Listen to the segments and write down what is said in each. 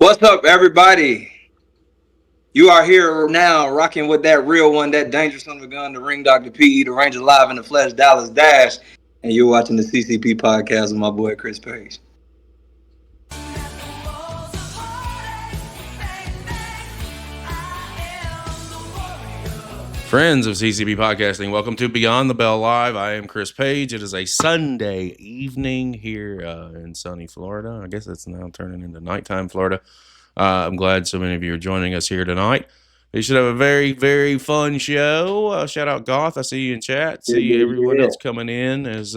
What's up, everybody? You are here now, rocking with that real one, that dangerous son of a gun, the Ring Doctor PE, the Ranger Live in the Flesh, Dallas Dash, and you're watching the CCP podcast with my boy Chris Page. Friends of CCB Podcasting, welcome to Beyond the Bell Live. I am Chris Page. It is a Sunday evening here in sunny Florida. I guess it's now turning into nighttime Florida. I'm glad so many of you are joining us here tonight. We should have a very, very fun show. Shout out Goth. I see you in chat. See everyone else coming in as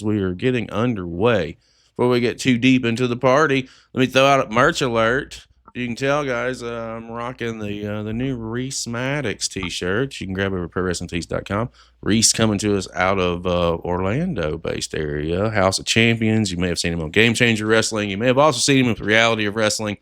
we are getting underway. Before we get too deep into the party, let me throw out a merch alert. You can tell, guys, I'm rocking the new Reese Maddox t-shirt. You can grab it at ProWrestlingTees.com. Reese coming to us out of Orlando-based area, House of Champions. You may have seen him on Game Changer Wrestling. You may have also seen him with Reality of Wrestling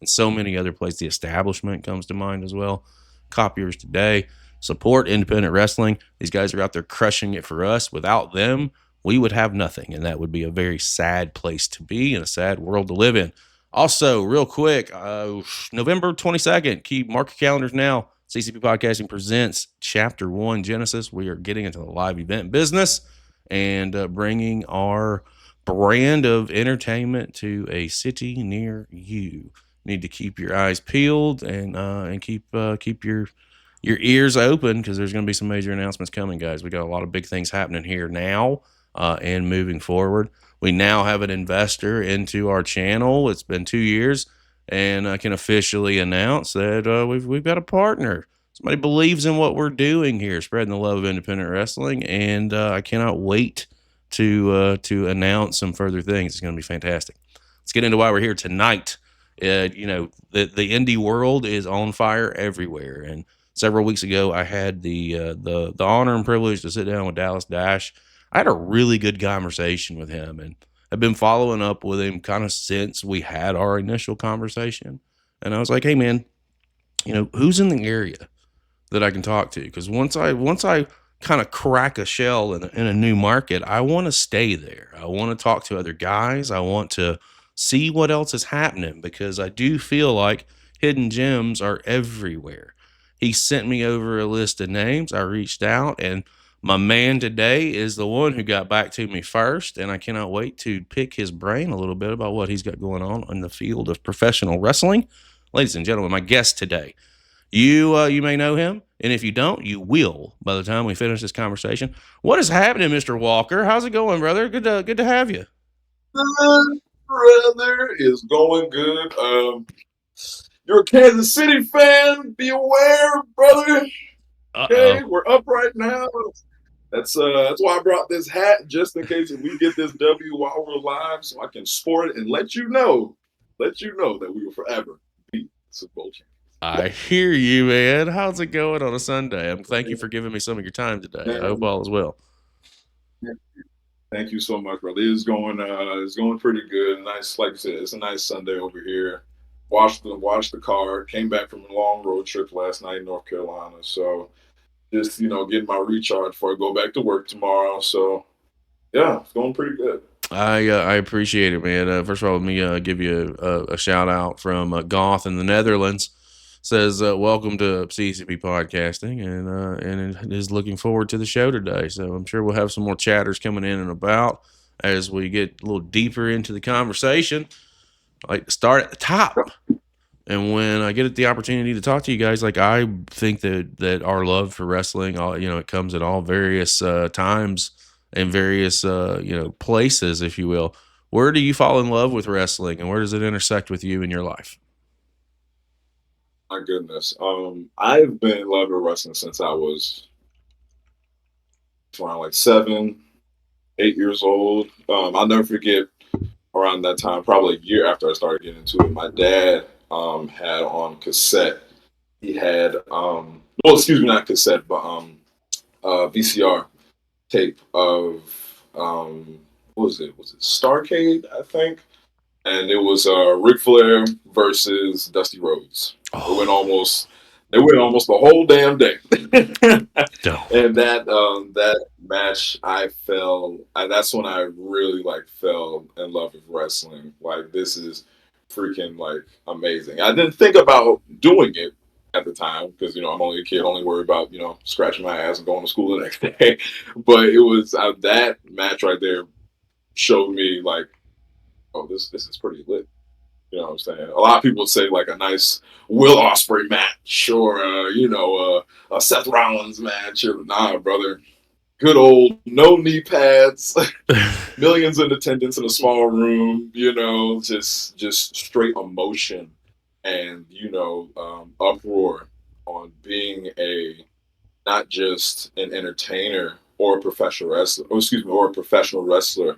and so many other places. The Establishment comes to mind as well. Cop yours today. Support independent wrestling. These guys are out there crushing it for us. Without them, we would have nothing, and that would be a very sad place to be and a sad world to live in. Also, real quick, November 22nd, keep mark your calendars now. CCP Podcasting presents Chapter 1 Genesis. We are getting into the live event business and bringing our brand of entertainment to a city near you. Need to keep your eyes peeled and keep your ears open because there's going to be some major announcements coming, guys. We got a lot of big things happening here now and moving forward. We now have an investor into our channel. It's been 2 years, and I can officially announce that we've got a partner. Somebody believes in what we're doing here, spreading the love of independent wrestling, and I cannot wait to announce some further things. It's going to be fantastic. Let's get into why we're here tonight. The indie world is on fire everywhere, and several weeks ago, I had the honor and privilege to sit down with Dallas Dash. I had a really good conversation with him, and I've been following up with him kind of since we had our initial conversation. And I was like, hey, man, who's in the area that I can talk to? Because once I kind of crack a shell in a new market, I want to stay there. I want to talk to other guys. I want to see what else is happening because I do feel like hidden gems are everywhere. He sent me over a list of names. I reached out, and my man today is the one who got back to me first, and I cannot wait to pick his brain a little bit about what he's got going on in the field of professional wrestling. Ladies and gentlemen, my guest today. You may know him, and if you don't, you will by the time we finish this conversation. What is happening, Mr. Walker? How's it going, brother? Good to have you. Brother, is going good. You're a Kansas City fan. Be aware, brother. Okay, we're up right now. That's why I brought this hat, just in case if we get this W while we're live, so I can sport it and let you know that we will forever be Super Bowl champions. I hear you, man. How's it going on a Sunday? Thank you for giving me some of your time today. I hope all is well. Thank you so much, brother. It's going pretty good. Nice, like you said, it's a nice Sunday over here. Washed the car. Came back from a long road trip last night in North Carolina. So just getting my recharge before I go back to work tomorrow. So yeah, it's going pretty good. I appreciate it, man. First of all, let me give you a shout out from Goth in the Netherlands. Says welcome to CCP Podcasting, and is looking forward to the show today. So I'm sure we'll have some more chatters coming in and about as we get a little deeper into the conversation. I like to start at the top, and when I get the opportunity to talk to you guys, like I think that our love for wrestling, it comes at all various times and various places, if you will. Where do you fall in love with wrestling, and where does it intersect with you in your life? My goodness. I've been in love with wrestling since I was around like 7, 8 years old. I'll never forget around that time, probably a year after I started getting into it, my dad had on cassette. He had not cassette, but VCR tape of what was it? Was it Starcade, I think? And it was Ric Flair versus Dusty Rhodes. It went almost the whole damn day. And that match, that's when I really fell in love with wrestling. Like, this is freaking like amazing. I didn't think about doing it at the time because I'm only a kid, only worried about scratching my ass and going to school the next day. But it was that match right there showed me like, oh, this is pretty lit. You know what I'm saying? A lot of people say like a nice Will Ospreay match or a Seth Rollins match. Or, nah, brother. Good old no knee pads, millions in attendance in a small room. Just straight emotion and uproar on being not just an entertainer or a professional wrestler. Or a professional wrestler,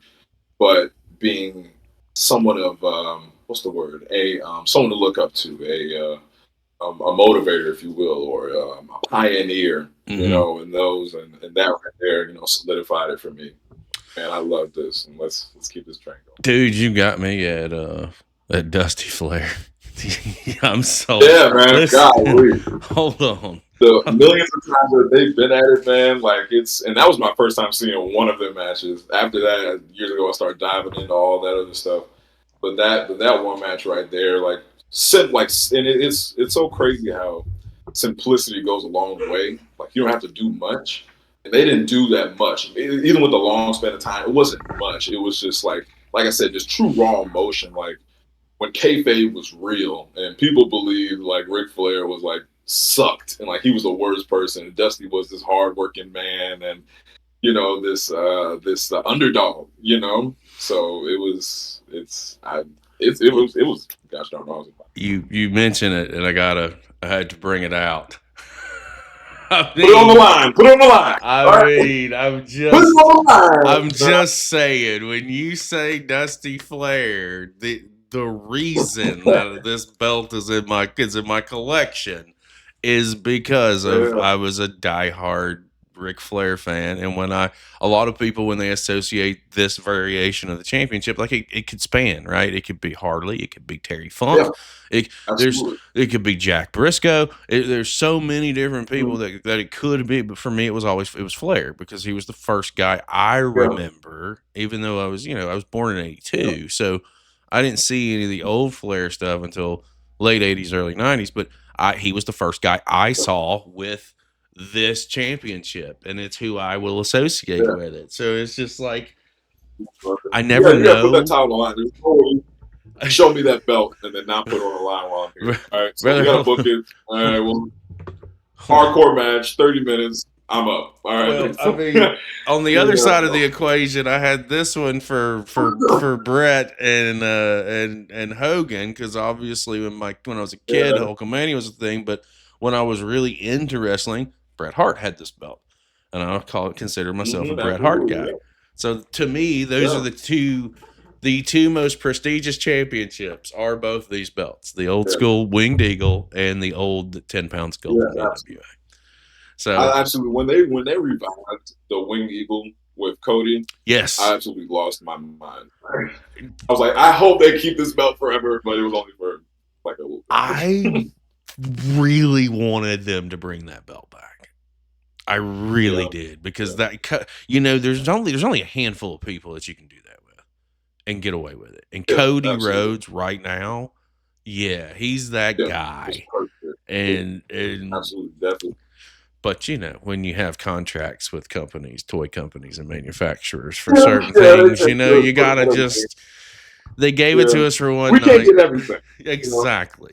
but being somewhat of what's the word? Someone to look up to, a motivator, if you will, or a pioneer. Mm-hmm. And that right there, solidified it for me. Man, I love this, and let's keep this train going. Dude, you got me at Dusty Flair. I'm so Man. listen. Golly. Hold on. The millions of times that they've been at it, man, and that was my first time seeing one of their matches. After that, years ago, I started diving into all that other stuff. But that one match right there, and it's so crazy how simplicity goes a long way. Like you don't have to do much, and they didn't do that much. Even with the long span of time, it wasn't much. It was just like I said, just true raw emotion. Like when kayfabe was real, and people believed like Ric Flair was like sucked and like he was the worst person, and Dusty was this hardworking man, and this underdog. So it was gosh darn awesome. You mention it, and I had to bring it out. Put it on the line. Put it on the line. I'm just saying, when you say Dusty Flair, the reason that this belt is in my collection is because of I was a diehard Ric Flair fan, and a lot of people, when they associate this variation of the championship, like it could span, right? It could be Harley, it could be Terry Funk, it could be Jack Briscoe. There's so many different people that it could be, but for me, it was Flair because he was the first guy I remember. Even though I was born in '82, so I didn't see any of the old Flair stuff until late '80s, early '90s. But he was the first guy I saw with this championship, and it's who I will associate with it. So it's just like I never know. You gotta put that title on the line. Show me that belt and then not put it on the line while I'm here. All right, so we gotta book it. All right, well, hardcore match, 30 minutes. I'm up. All right. Well, I mean, on the other side of the equation, I had this one for Brett and Hogan, because obviously when I was a kid, Hulkamania was a thing, but when I was really into wrestling, Bret Hart had this belt, and I consider myself a Bret Hart guy. Yeah. So to me, those are the two most prestigious championships are both these belts: the old school Winged Eagle and the old 10-pound skull from AWA. So absolutely, when they revived the Winged Eagle with Cody, yes, I absolutely lost my mind. I was like, I hope they keep this belt forever, but it was only for like a little bit. I really wanted them to bring that belt back. I really did, because there's only a handful of people that you can do that with and get away with it. And Cody Rhodes right now, he's that guy. And absolutely, definitely. But when you have contracts with companies, toy companies, and manufacturers for certain things, you gotta they gave it to us for one night. We can't get everything. Exactly.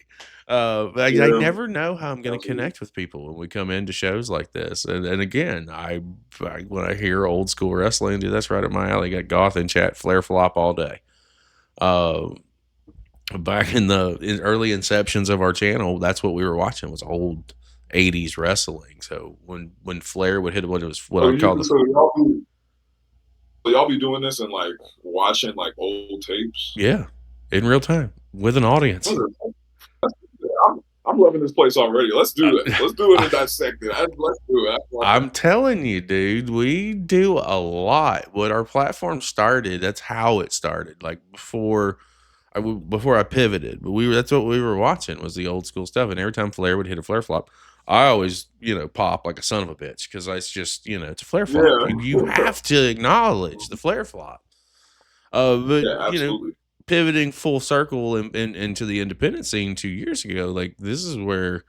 I never know how I'm going to connect with people when we come into shows like this. And again, I when I hear old school wrestling, dude, that's right up my alley. Got Goth and chat, Flair flop all day. Back in the early inceptions of our channel, that's what we were watching, was old 80s wrestling. So when Flair would hit what I call y'all be doing this and like watching like old tapes? Yeah, in real time with an audience. I'm loving this place already. Let's do it. Let's do it and dissect it. Let's do it. I'm telling you, dude, we do a lot. When our platform started, that's how it started. Like before I pivoted, but that's what we were watching, was the old school stuff. And every time Flair would hit a Flair flop, I always, pop like a son of a bitch, because it's just, it's a Flair flop. You have to acknowledge the Flair flop. But absolutely. pivoting full circle into the independent scene 2 years ago, like this is where,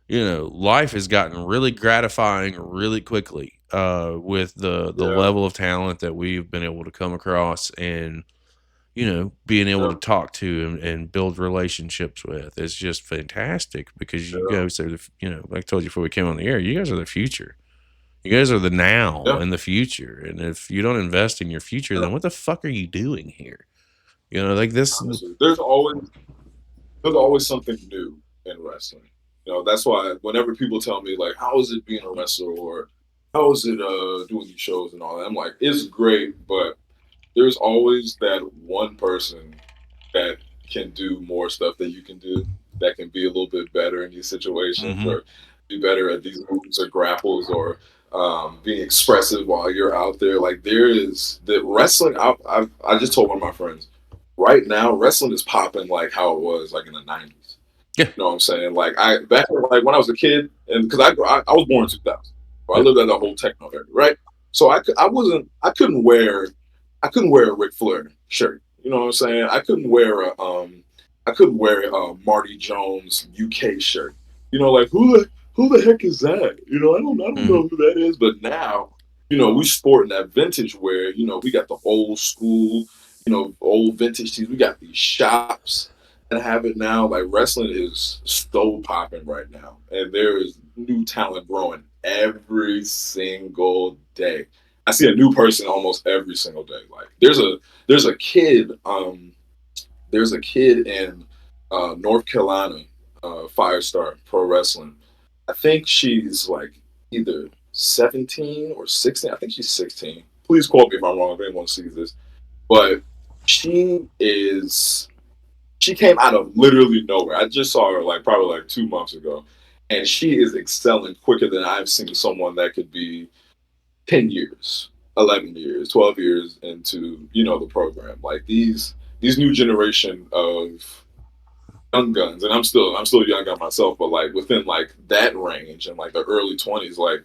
life has gotten really gratifying really quickly with the level of talent that we've been able to come across and, being able to talk to and build relationships with. It's just fantastic because you guys are like I told you before we came on the air, you guys are the future. You guys are the now and the future. And if you don't invest in your future, then what the fuck are you doing here? Like this. Honestly, there's always something new in wrestling. That's why whenever people tell me like, how is it being a wrestler or how is it doing these shows and all that, I'm like, it's great, but there's always that one person that can do more stuff than you can do, that can be a little bit better in these situations or be better at these moves or grapples or being expressive while you're out there. Like there is the wrestling. I just told one of my friends, right now wrestling is popping like how it was like in the 90s. Yeah. You know what I'm saying? Like back like when I was a kid, and because I was born in 2000, so I lived at the whole techno era, right? So I couldn't wear a Ric Flair shirt. You know what I'm saying? I couldn't wear a Marty Jones UK shirt. Like who the heck is that? I don't know who that is. But now, we sporting that vintage wear. We got the old school, old vintage tees. We got these shops that have it now. Like wrestling is so popping right now, and there is new talent growing every single day. I see a new person almost every single day. Like there's a kid in North Carolina, Firestar Pro Wrestling. I think she's like either 17 or 16. I think she's 16. Please quote me if I'm wrong if anyone sees this. But she came out of literally nowhere. I just saw her probably 2 months ago. And she is excelling quicker than I've seen someone that could be 10 years, 11 years, 12 years into, the program. Like these new generation of young guns, and I'm still a young gun myself, but like within like that range and like the early 20s, like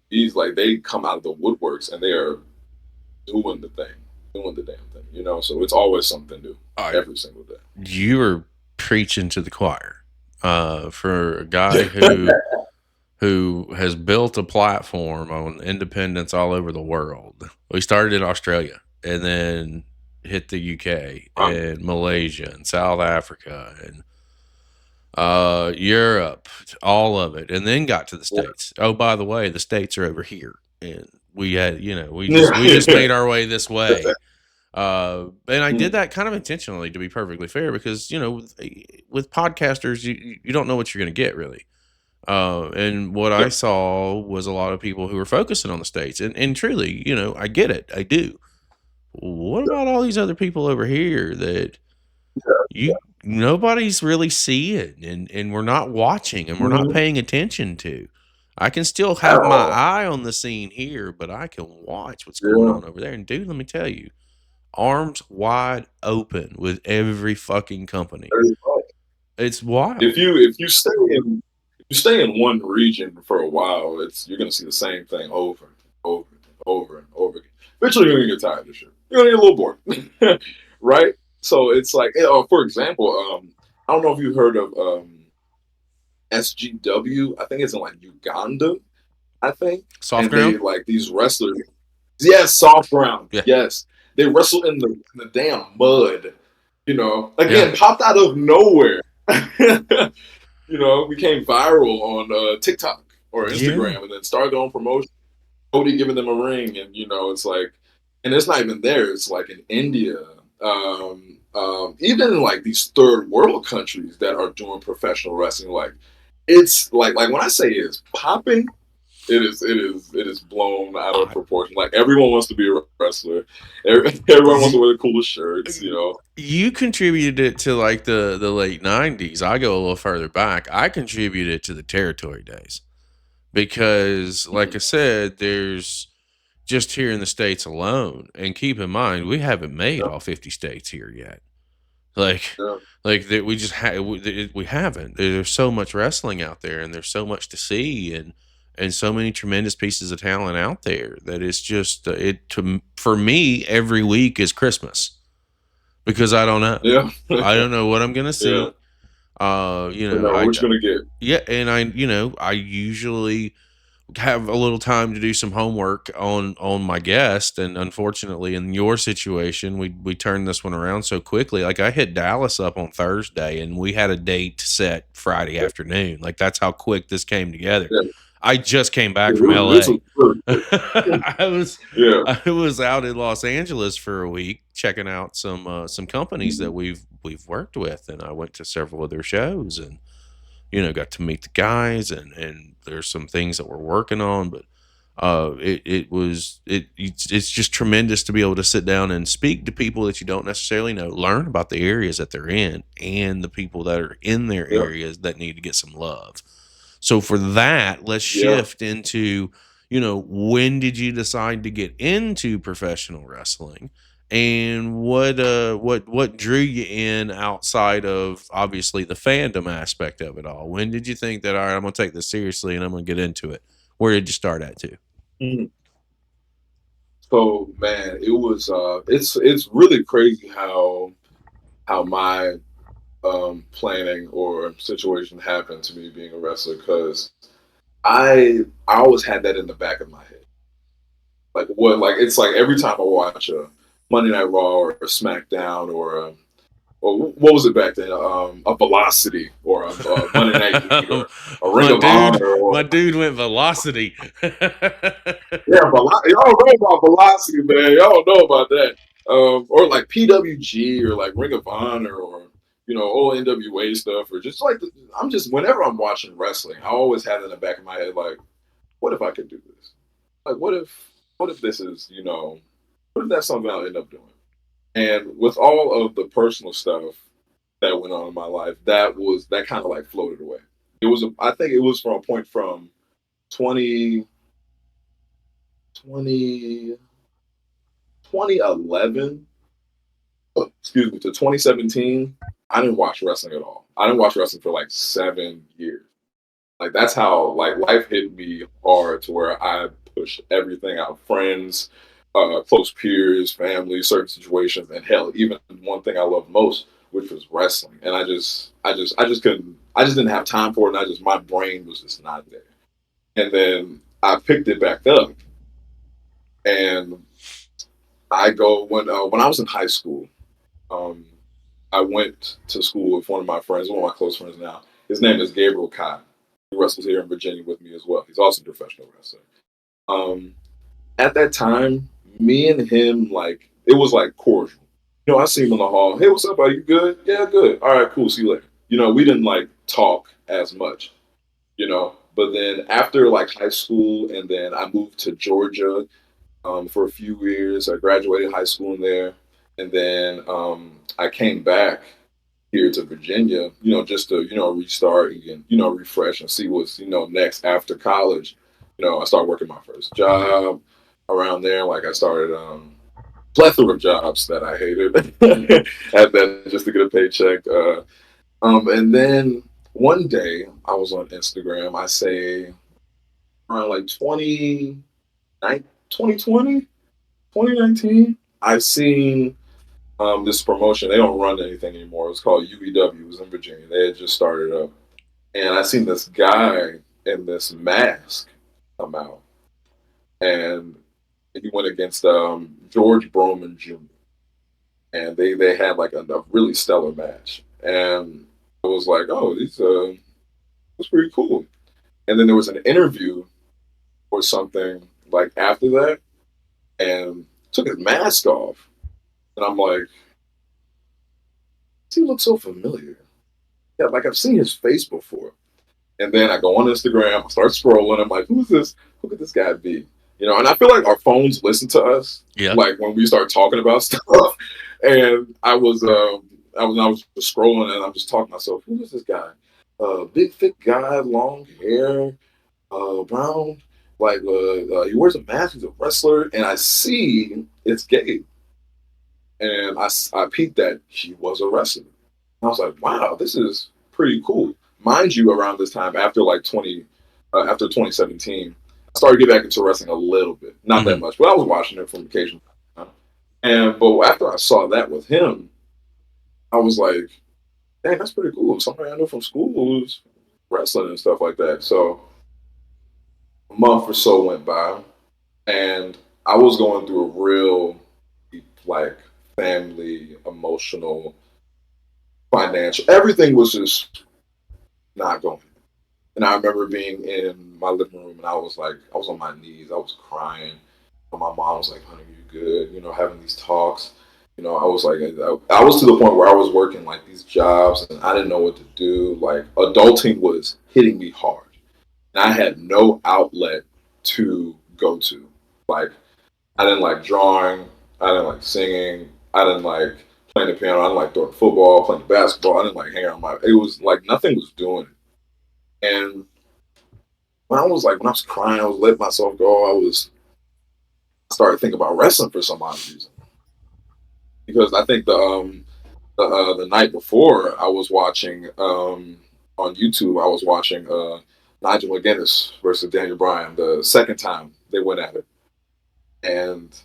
these they come out of the woodworks and they are doing the damn thing, so it's always something new every single day. You were preaching to the choir for a guy who has built a platform on independence all over the world. We started in Australia and then hit the UK and Malaysia and South Africa and Europe, all of it, and then got to the States. Oh, by the way, the States are over here, and we had, we just made our way this way. And I did that kind of intentionally, to be perfectly fair, because with podcasters, you don't know what you're going to get really. And what I saw was a lot of people who were focusing on the States, and truly, I get it, I do. What about all these other people over here that nobody's really seeing and we're not watching and we're not paying attention to? I can still have my eye on the scene here, but I can watch what's going on over there. And dude, let me tell you, arms wide open with every fucking company. It's wild. If you stay in one region for a while, you're gonna see the same thing over and over and over and over again. Eventually, you're gonna get tired of this shit. You're gonna get a little bored, right? So it's like, for example, I don't know if you've heard of SGW. I think it's in like Uganda. I think soft ground. Like these wrestlers, yes, soft ground. Yeah. Yes, they wrestle in the damn mud. Again, popped out of nowhere. Became viral on TikTok or Instagram, and then started their own promotion. Cody giving them a ring, and it's like, and it's not even there. It's like in India, even in like these third world countries that are doing professional wrestling. Like it's like when I say it's popping, it is blown out of proportion. Like everyone wants to be a wrestler. Everyone wants to wear the coolest shirts. You contributed it to like the late 90s. I go a little further back. I contributed to the territory days because, like I said, there's just here in the States alone. And keep in mind, we haven't made all 50 states here yet. We just we haven't. There's so much wrestling out there, and there's so much to see, and so many tremendous pieces of talent out there that it's just for me every week is Christmas because I don't know. Yeah. I don't know what I'm gonna see. Yeah. You But know, no, what you gonna get? yeah, and I usually have a little time to do some homework on my guest, and unfortunately in your situation we turned this one around so quickly. Like, I hit Dallas up on Thursday and we had a date set Friday afternoon. Like, that's how quick this came together. Yeah. I just came back Yeah, from this LA. was really quick. Yeah. I was out in Los Angeles for a week checking out some companies that we've worked with, and I went to several of their shows, and got to meet the guys, and there's some things that we're working on. But it's just tremendous to be able to sit down and speak to people that you don't necessarily know, learn about the areas that they're in, and the people that are in their Yeah. areas that need to get some love. So for that, let's Yeah. shift into, when did you decide to get into professional wrestling? And what drew you in outside of obviously the fandom aspect of it all? When did you think that, all right, I'm gonna take this seriously and I'm gonna get into it? Where did you start at too? Mhm. So man, it was it's really crazy how my planning or situation happened to me being a wrestler, because I always had that in the back of my head. Like it's like every time I watch a Monday Night Raw or a SmackDown or what was it back then? A Velocity or a Monday Night Heat or a Ring of Honor My or dude went Velocity. yeah, y'all know about Velocity, man. Y'all know about that. Or like PWG or like Ring of Honor or old NWA stuff, or just like I'm just whenever I'm watching wrestling, I always have it in the back of my head like, what if I could do this? Like, what if this is what if that's something I'll end up doing? And with all of the personal stuff that went on in my life, that kind of like floated away. I think it was from a point from 20 20 2011, excuse me, to 2017. I didn't watch wrestling at all. I didn't watch wrestling for like 7 years. Like, that's how like life hit me hard, to where I pushed everything out. Friends, close peers, family, certain situations, and hell, even one thing I loved most, which was wrestling. And I just couldn't. I just didn't have time for it, and my brain was just not there. And then I picked it back up, and I go when I was in high school. Um, I went to school with one of my friends, one of my close friends now. His name is Gabriel Kai. He wrestles here in Virginia with me as well. He's also a professional wrestler. Um, at that time, me and him, like, it was like cordial. I see him in the hall. Hey, what's up? Are you good? Yeah, good. All right, cool. See you later. We didn't like talk as much. But then after like high school, and then I moved to Georgia for a few years. I graduated high school in there, and then I came back here to Virginia, just to restart and refresh and see what's next after college. I started working my first job around there. Like, I started plethora of jobs that I hated at that, just to get a paycheck. And then one day I was on Instagram. I say around like 2020, 2019, I've seen this promotion. They don't run anything anymore. It was called UEW. It was in Virginia. They had just started up. And I seen this guy in this mask come out. And he went against George Broman Jr. And they had like a really stellar match. And I was like, oh, that's pretty cool. And then there was an interview or something like after that, and took his mask off. And I'm like, he looks so familiar. Yeah, like I've seen his face before. And then I go on Instagram, I start scrolling. I'm like, who's this? Who could this guy be? And I feel like our phones listen to us, Yeah. like when we start talking about stuff. And I was just scrolling, and I'm just talking to myself, who is this guy? Big thick guy, long hair, brown, like he wears a mask, he's a wrestler, and I see it's Gabe. And I peeped that he was a wrestler. I was like, wow, this is pretty cool. Mind you, around this time, after 2017, I started to get back into wrestling a little bit, not that much, but I was watching it from occasion. But after I saw that with him, I was like, dang, that's pretty cool. Somebody I know from school was wrestling and stuff like that. So a month or so went by, and I was going through a real deep, like family, emotional, financial. Everything was just not going. And I remember being in my living room, and I was like, I was on my knees, I was crying. And my mom was like, "Honey, you good?" Having these talks. I was like, I was to the point where I was working like these jobs, and I didn't know what to do. Like adulting was hitting me hard, and I had no outlet to go to. Like I didn't like drawing, I didn't like singing, I didn't like playing the piano, I didn't like throwing football, playing basketball, I didn't like hanging out. It was like nothing was doing it. And when I was crying, I was letting myself go. I started thinking about wrestling for some odd reason because I think the night before I was watching on YouTube. I was watching Nigel McGuinness versus Daniel Bryan the second time they went at it, and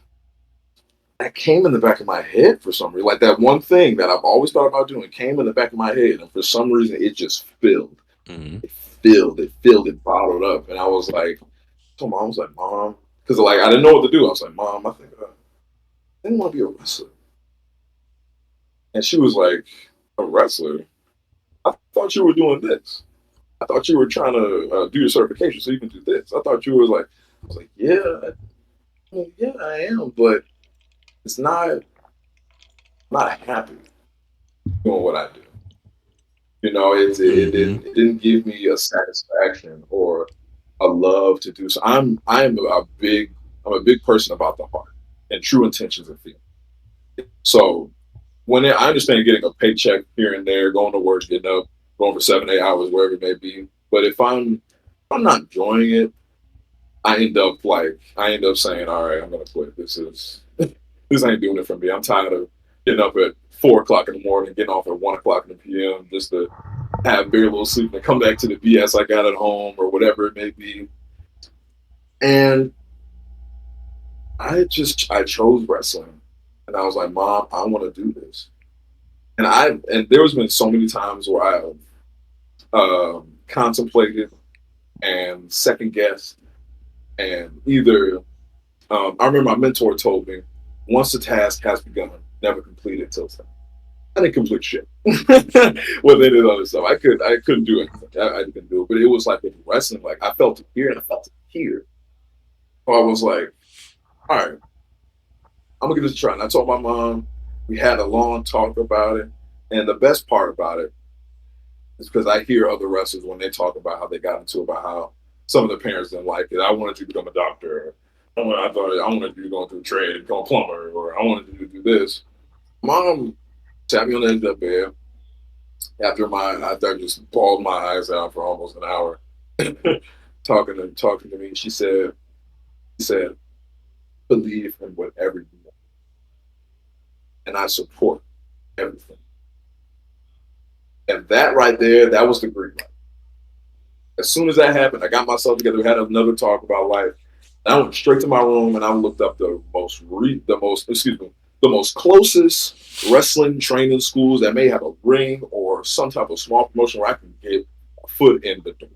that came in the back of my head for some reason. Like that one thing that I've always thought about doing came in the back of my head, and for some reason it just filled. Mm-hmm. It bottled up, and I was like, so mom was like, "Mom," because like I didn't know what to do. I was like, "Mom, I think I didn't want to be a wrestler," and she was like, "A wrestler? I thought you were doing this. I thought you were trying to do your certification so you can do this. I thought you were like," I was like, yeah, I am, but it's not happy doing what I do. It didn't give me a satisfaction or a love to do so. I'm a big person about the heart and true intentions and feelings. So I understand getting a paycheck here and there, going to work, getting up, going for 7, 8 hours, wherever it may be. But if I'm not enjoying it, I end up saying, all right, I'm gonna quit. This ain't doing it for me. I'm tired of getting up at 4 o'clock in the morning, getting off at 1 o'clock in the PM just to have very little sleep and come back to the BS I got at home or whatever it may be. And I chose wrestling, and I was like, Mom, I want to do this. And there's been so many times where I have contemplated and second guessed, and either I remember my mentor told me, once the task has begun, never complete it till it's done. I didn't complete shit with any of the other stuff. I couldn't do it. I couldn't do it. But it was like with wrestling, like I felt it here and I felt it here. So I was like, all right, I'm gonna give this a try. And I told my mom, we had a long talk about it. And the best part about it is because I hear other wrestlers when they talk about how they got into it, about how some of their parents didn't like it. I wanted you to become a doctor. I wanted you to go through trade, become a plumber, or I wanted you to do this. Mom sat me on the edge of the bed after I just bawled my eyes out for almost an hour, talking to me. She said, believe in whatever you want, and I support everything. And that right there, that was the green light. As soon as that happened, I got myself together. We had another talk about life. And I went straight to my room and I looked up the most closest wrestling training schools that may have a ring or some type of small promotion where I can get a foot in the door.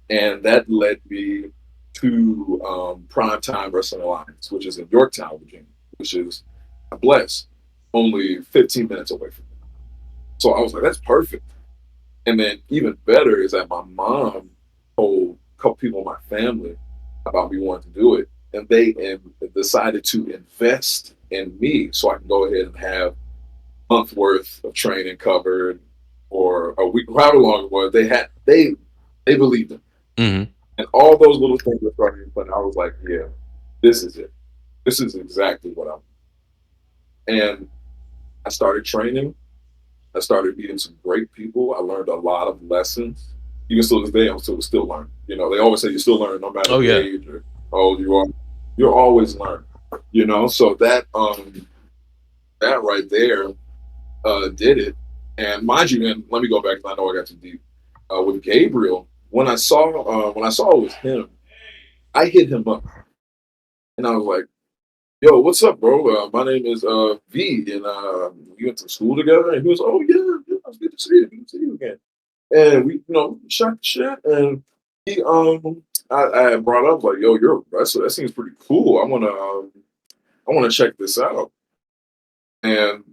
And that led me to Primetime Wrestling Alliance, which is in Yorktown, Virginia, which is, I'm blessed, only 15 minutes away from me. So I was like, that's perfect. And then even better is that my mom told a couple people in my family about me wanting to do it, and they decided to invest in me so I can go ahead and have a month worth of training covered or a week, however long it was. They believed in me. Mm-hmm. And all those little things were starting to put. I was like, yeah, this is it. This is exactly what I'm. And I started training. I started meeting some great people. I learned a lot of lessons. Even still this day, I'm still learning. They always say you still learn no matter the age or how old you are. You're always learning. So that right there did it. And mind you, and let me go back because I know I got too deep. With Gabriel, when I saw it was him, I hit him up, and I was like, yo, what's up, bro? My name is V, and we went to school together. And he was, oh yeah, it's good to see you. Good to see you again. And we, shot the shit. And he, I had brought up like, yo, you're a wrestler. That seems pretty cool. I want to check this out. And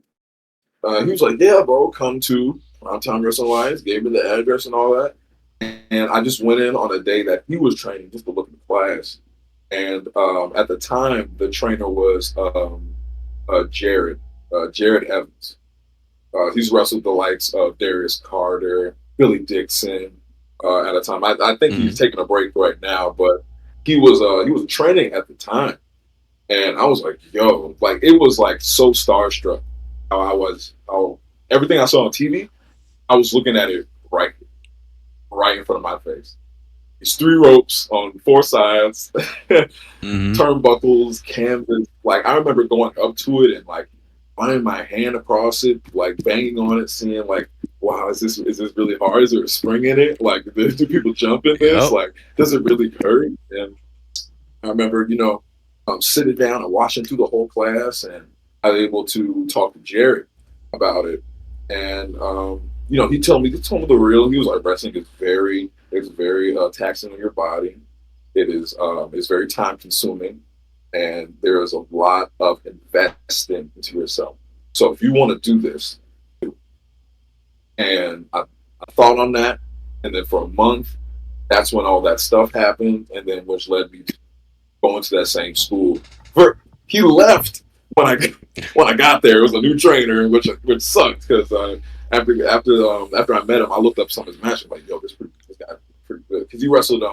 he was like, yeah, bro, come to Primetime Wrestling Alliance. Gave me the address and all that. And I just went in on a day that he was training just to look at the class. And at the time, the trainer was Jared Evans. He's wrestled the likes of Darius Carter, Billy Dixon. At a time, I think he's taking a break right now, but he was training at the time, and I was like, yo, like it was like so starstruck. How I was, how everything I saw on TV, I was looking at it right in front of my face. It's 3 ropes on 4 sides, turnbuckles, canvas. Like I remember going up to it and like running my hand across it, like banging on it, seeing like, wow, is this really hard? Is there a spring in it? Like, do people jump in this? Yep. Like, does it really hurt? And I remember, sitting down and watching through the whole class, and I was able to talk to Jared about it. And he told me the real. He was like, wrestling is very taxing on your body. It's very time consuming, and there is a lot of investing into yourself. So if you want to do this, and I thought on that, and then for a month, that's when all that stuff happened, and then which led me to going to that same school. He left when I got there. It was a new trainer, which sucked because after I met him, I looked up some of his matches. Like, yo, this guy pretty good because he wrestled.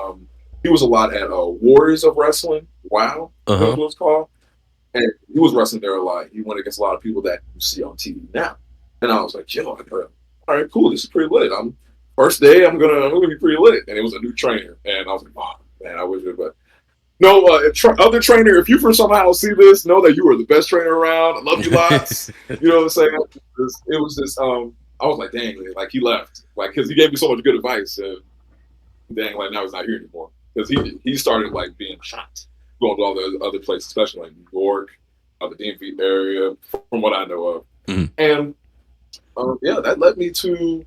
He was a lot at Warriors of Wrestling. Wow, that's what it's called. And he was wrestling there a lot. He went against a lot of people that you see on TV now. And I was like, yo, all right, cool. This is pretty lit. First day, I'm gonna be pretty lit. And it was a new trainer, and I was like, oh man, I wish it, but no, other trainer. If you for somehow see this, know that you are the best trainer around. I love you lots. You know what I'm saying? It was this. I was like, dang, like he left, like because he gave me so much good advice. And dang, like now he's not here anymore because he started like being shot, going to all the other places, especially like New York, the DMV area, from what I know of. And yeah, that led me to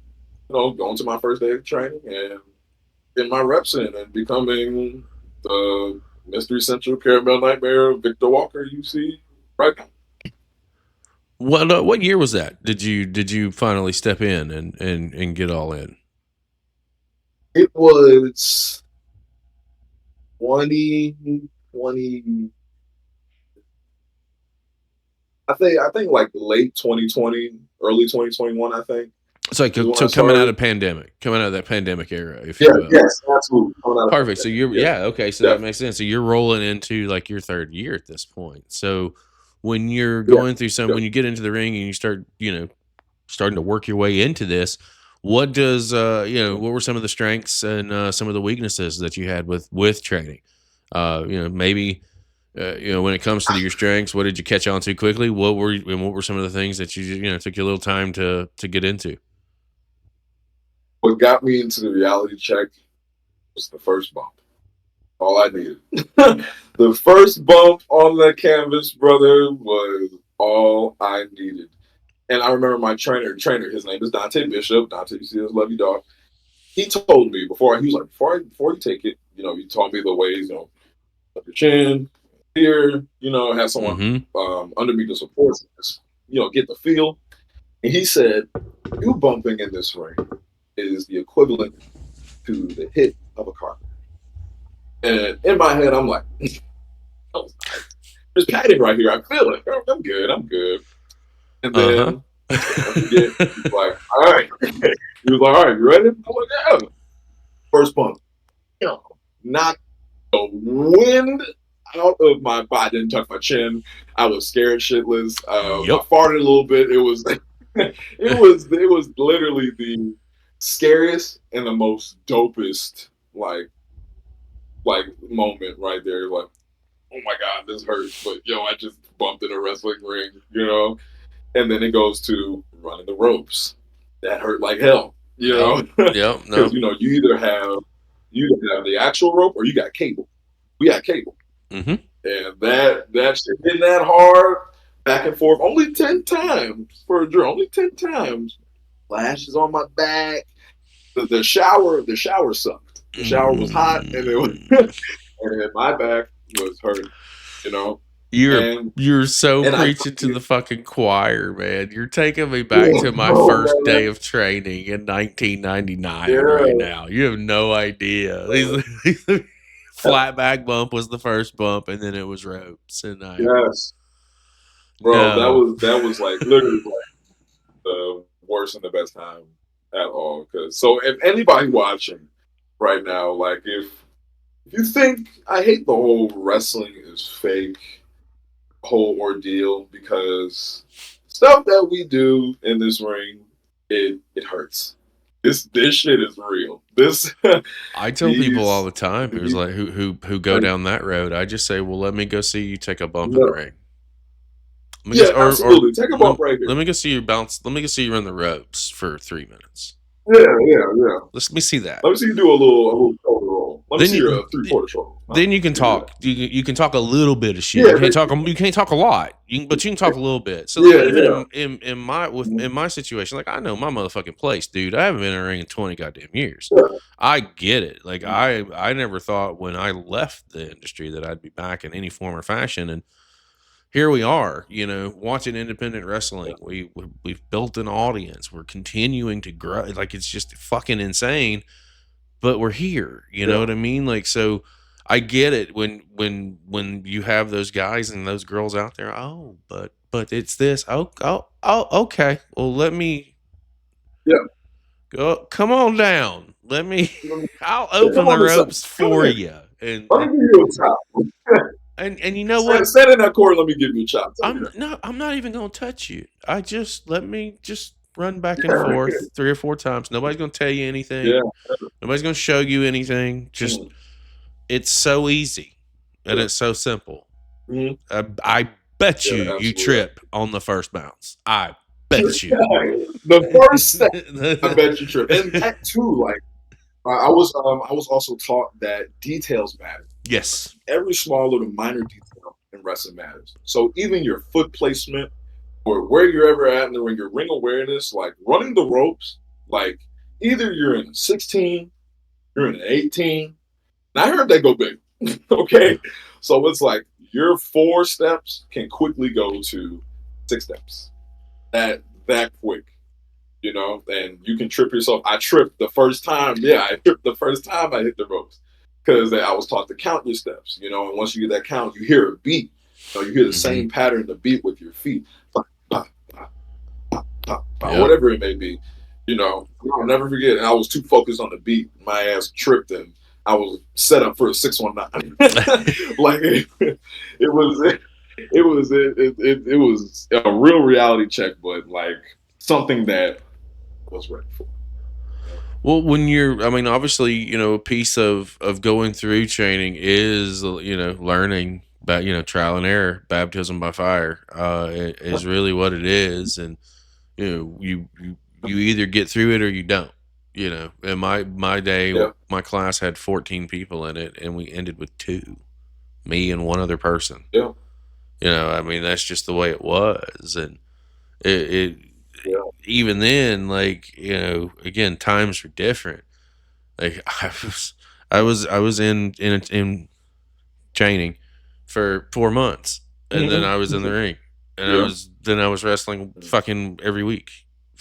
going to my first day of training and getting my reps in and becoming the Mystery Central Caramel Nightmare Victor Walker you see right now. What year was that? Did you finally step in and get all in? It was 2020. I think like late 2020, early 2021. I think. So coming out of that pandemic era, if you will. Yes, absolutely. Perfect. So okay. So that makes sense. So you're rolling into like your 3rd year at this point. So when you're going through when you get into the ring and you start, starting to work your way into this, what does what were some of the strengths and some of the weaknesses that you had with training? Maybe when it comes to your strengths, what did you catch on to quickly? What were some of the things that you took you a little time to get into? What got me into the reality check was the first bump. All I needed. The first bump on the canvas, brother, was all I needed. And I remember my trainer, his name is Dante Bishop. Dante, you see this, love you, dog. He told me before you take it, you taught me the ways, up your chin, here, have someone under me to support this, get the feel. And he said, you bumping in this ring is the equivalent to the hit of a car. And in my head, I'm like, there's padding right here. I feel it. I'm good. And then he's like, all right. He was like, all right, you ready? I'm like, yeah. First bump. Knocked the wind out of my body. I didn't touch my chin. I was scared shitless. I farted a little bit. It was it was literally the scariest and the most dopest like moment right there. Like, oh my God, this hurts. But I just bumped in a wrestling ring, And then it goes to running the ropes. That hurt like hell, Because you either have the actual rope or you got cable. We got cable. And And that shit hitting that hard, back and forth, only 10 times for a drill, only 10 times. Lashes on my back. The shower sucked. The shower was hot, and it was, and then my back was hurt. You know, You're so and preaching to the fucking choir, man. You're taking me back to my first day of training in 1999 right now. You have no idea. Flat back bump was the first bump, and then it was ropes. And yes, bro, that was like literally like the worst and the best time at all. Because so if anybody watching right now, like if you think I hate the whole wrestling is fake whole ordeal, because stuff that we do in this ring, it hurts. This shit is real. This I tell people all the time who's like who go down that road. I just say, well, let me go see you take a bump in the ring. Absolutely. Take a bump right here. Let me go see you bounce. Let me go see you run the ropes for 3 minutes. Yeah. Let me see that. Let me see you do a little shoulder roll. Let me see your 3/4 shoulder. Then you can talk. You can talk a little bit of shit. You can't talk a lot. But you can talk a little bit. So even in my situation, like I know my motherfucking place, dude. I haven't been in a ring in 20 goddamn years. Yeah. I get it. Like I never thought when I left the industry that I'd be back in any form or fashion, and here we are, watching independent wrestling. We've built an audience. We're continuing to grow. Like it's just fucking insane. But we're here. You know what I mean? Like, so I get it when you have those guys and those girls out there. Oh, but it's this. Oh, okay. Well, let me go. Come on down. I'll open the ropes for you. And let me give you a chop. And you know what? Stand in that corner. Let me give you a chop. I'm not even gonna touch you. Let me run back and forth 3 or 4 times. Nobody's gonna tell you anything. Yeah. Nobody's gonna show you anything. Just it's so easy and it's so simple. Mm-hmm. I bet you trip on the first bounce. I bet you. The first step, I bet you trip. And that too, like I was also taught that details matter. Yes. Every small little minor detail in wrestling matters. So even your foot placement or where you're ever at in the ring, your ring awareness, like running the ropes, like either you're in a 16, you're in an 18. And I heard they go big. Okay. So it's like your 4 steps can quickly go to 6 steps. That quick. And you can trip yourself. I tripped the first time. Yeah, I tripped the first time I hit the ropes. Because I was taught to count your steps, and once you get that count, you hear a beat. You hear the same pattern, the beat with your feet. Whatever it may be. I'll never forget. And I was too focused on the beat. My ass tripped, and I was set up for a 619. Like it was a real reality check, but like something that I was ready for. Well, obviously, a piece of going through training is, learning about, trial and error, baptism by fire, is really what it is. And, you either get through it or you don't, in my day, my class had 14 people in it and we ended with 2, me and one other person. Yeah. That's just the way it was. And even then, like, again, times were different. Like I was in training for 4 months, and then I was in the ring, and I was wrestling fucking every week.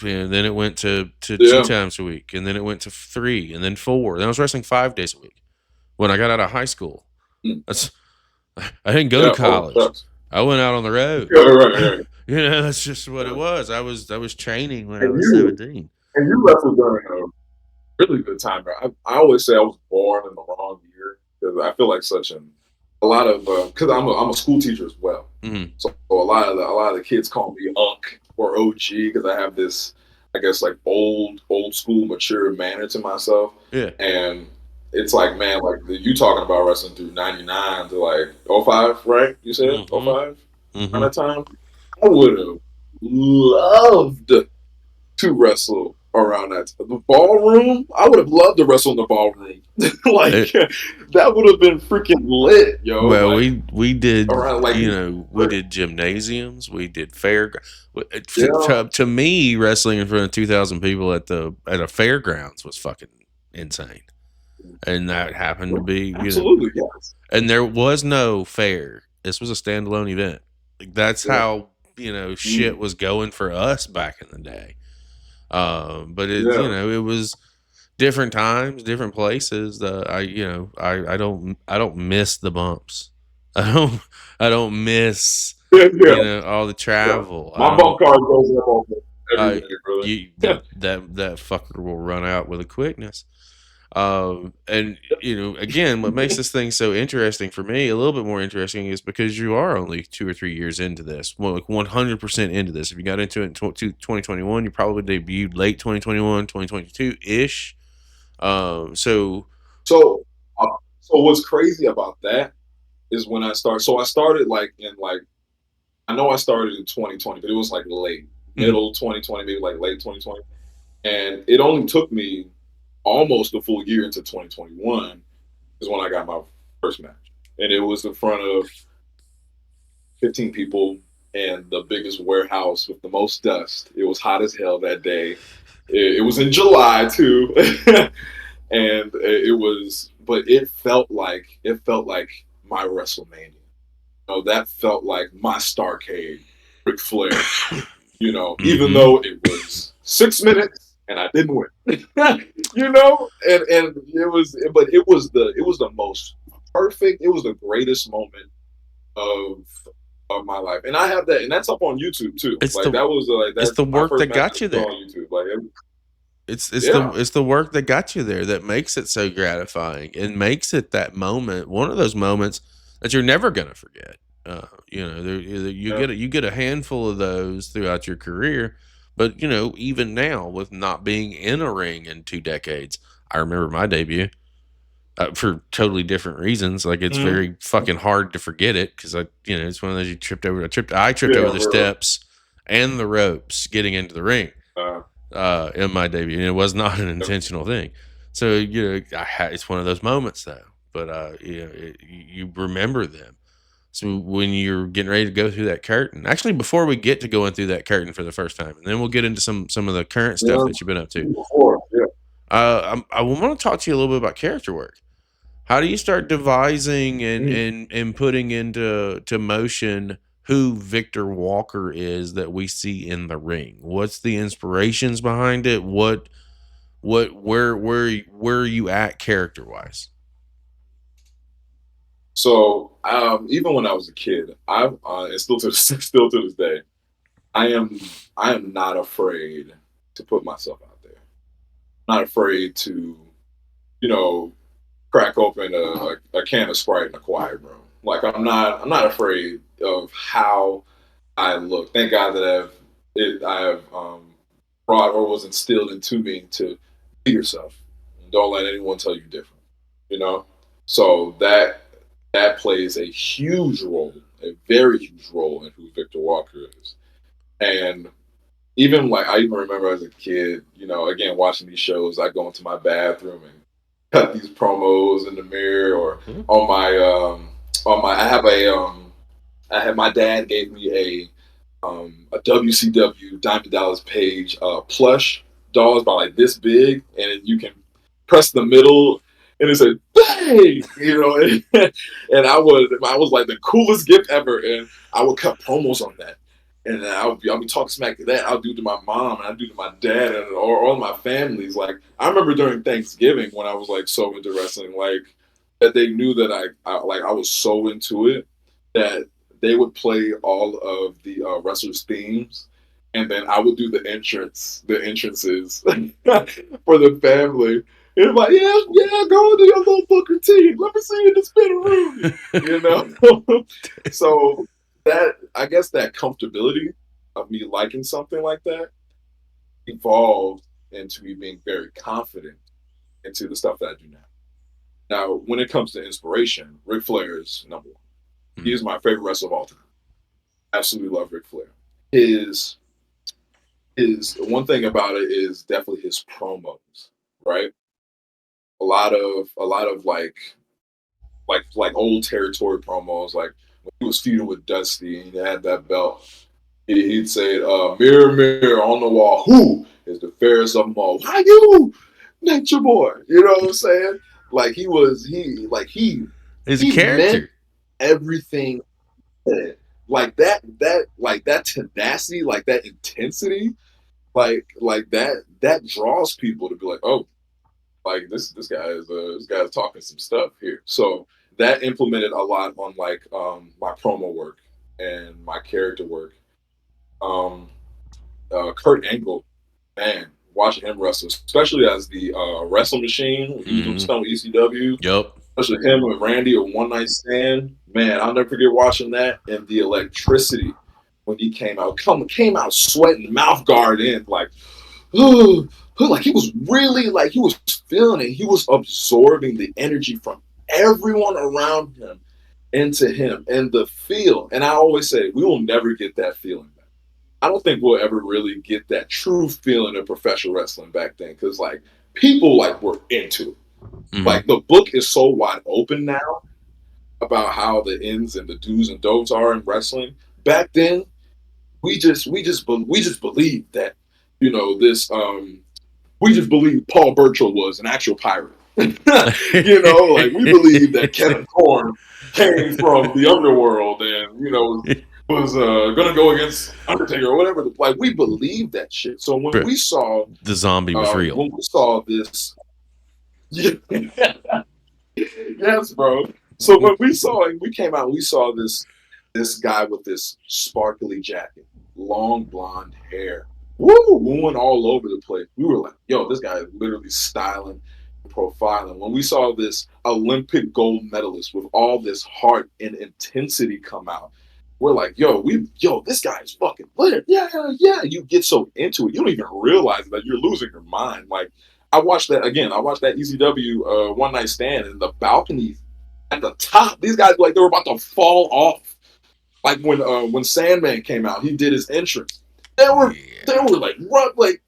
And then it went to 2 times a week, and then it went to 3, and then 4. Then I was wrestling 5 days a week when I got out of high school. I didn't go to college. I went out on the road. Right. That's just what it was. I was training when I was 17. And you wrestled during a really good time. I always say I was born in the wrong year because I feel like a lot of because I'm a school teacher as well. Mm-hmm. So a lot of the kids call me Unc or OG because I have this, I guess, like old school mature manner to myself. Yeah. And it's like, man, like you talking about wrestling through 99 to like 05, right? You said 05 kind of time. I would have loved to wrestle around that. The ballroom, I would have loved to wrestle in the ballroom. That would have been freaking lit, yo. Well, Like we did, around like we did gymnasiums, we did fair. yeah, To me, wrestling in front of 2,000 people at a fairgrounds was fucking insane, and that happened to be, absolutely, yes. and there was no fair. This was a standalone event. Like that's Yeah. how shit was going for us back in the day. But Yeah. it was different times, different places. I don't miss the bumps. I don't I don't miss Yeah. all the Yeah. travel. I My bump don't. card goes up almost every I day, brother. you that fucker will run out with a quickness. And again, what makes this thing so interesting for me, a little bit more interesting, is because you are only 2 or 3 years into this, well, like 100% into this. If you got into it in 2021, you probably debuted late 2021, 2022 ish. So So, uh, so what's crazy about that is when I started. So I started I know I started in 2020, but it was like late, mhm. middle 2020, maybe like late 2020, and it only took me almost a full year into 2021 is when I got my first match, and it was in front of 15 people and the biggest warehouse with the most dust. It was hot as hell that day. It was in July too, and but it felt like my WrestleMania. That felt like my Starcade, Ric Flair. Even Mhm. though it was 6 minutes and I didn't win. And it was the most perfect. It was the greatest moment of my life, and I have that, and that's up on YouTube too. It's Like the that was it's that the my work that first match got is you still there. on YouTube. Like It's yeah, the work that got you there that makes it so gratifying and makes it that moment, one of those moments that you're never gonna forget. yeah. You get a handful of those throughout your career, but even now with not being in a ring in 2 decades, I remember my debut for totally different reasons. Like it's Mhm. very fucking hard to forget it because it's one of those you tripped over. I tripped over Yeah, the bro. steps and the ropes getting into the ring Uh, in my debut, and it was not an intentional thing. So it's one of those moments though. But you remember them. So when you're getting ready to go through that curtain, actually, before we get to going through that curtain for the first time, and then we'll get into some of the current stuff yeah, that you've been up to. before, yeah. I want to talk to you a little bit about character work. How do you start devising and Mm. putting into motion who Victor Walker is that we see in the ring? What's the inspirations behind it? Where are you at character wise? So even when I was a kid, I've and still to still to this day, I am I am not afraid to put myself out there. Not afraid to you know crack open a can of Sprite in a quiet room. Like I'm not afraid of how I look. Thank God that I have brought or was instilled into me to be yourself. Don't let anyone tell you different. You know, so that plays a huge role, a very huge role in who Victor Walker is. And even like I even remember as a kid, again watching these shows, I go into my bathroom and cut these promos in the mirror or Mhm. on my I had my dad gave me a WCW Diamond Dallas Page plush dolls by like this big, and you can press the middle, and it said "Bang," and I was like the coolest gift ever, and I would cut promos on that, and I'll be talking smack to that. I'll do to my mom, and I do to my dad, and or all my families. Like I remember during Thanksgiving when I was like so into wrestling, like that they knew that I was so into it that they would play all of the wrestlers' themes, and then I would do the entrances for the family. And I'm like, yeah, yeah, go into your little Booker T. Let me see you in the spinning room. So that I guess that comfortability of me liking something like that evolved into me being very confident into the stuff that I do now. Now, when it comes to inspiration, Ric Flair is number one. He Mhm. is my favorite wrestler of all time. Absolutely love Ric Flair. His Is one thing about it is definitely his promos, right? A lot of like old territory promos, like when he was feuding with Dusty and he had that belt. He'd say, "Mirror, mirror on the wall, who is the fairest of them all? Why you, Nature Boy?" You know what I'm saying? Like It's a he meant character. everything. Like that tenacity, like that intensity, like that draws people to be like, oh, like this guy's talking some stuff here. So that implemented a lot on like my promo work and my character work. Um, Kurt Angle, man, watching him wrestle, especially as the wrestle machine, he was doing stuff with ECW, Yep. especially him with Randy or One Night Stand. Man, I'll never forget watching that and the electricity when he came out sweating, mouth guard in, like, like he was really like he was feeling it. He was absorbing the energy from everyone around him into him and the feel. And I always say we will never get that feeling back. I don't think we'll ever really get that true feeling of professional wrestling back then because like people like were into it. Like the book is so wide open now about how the ins and the do's and don'ts are in wrestling. Back then, we just believed that this we just believed Paul Burchill was an actual pirate. Like we believed that Kevin Thorne came from the underworld and was gonna go against Undertaker or whatever. Like we believed that shit. So when we saw the zombie was real, when we saw this, yes, bro. So when we came out, we saw this guy with this sparkly jacket, long blonde hair, wooing all over the place. We were like, yo, this guy is literally styling and profiling. When we saw this Olympic gold medalist with all this heart and intensity come out, we're like, yo, this guy is fucking lit. Yeah, yeah. You get so into it, you don't even realize that you're losing your mind. Like, I watched that again. I watched that ECW One Night Stand, and the balcony at the top, these guys like they were about to fall off. Like when Sandman came out, he did his entrance. They were like rough, like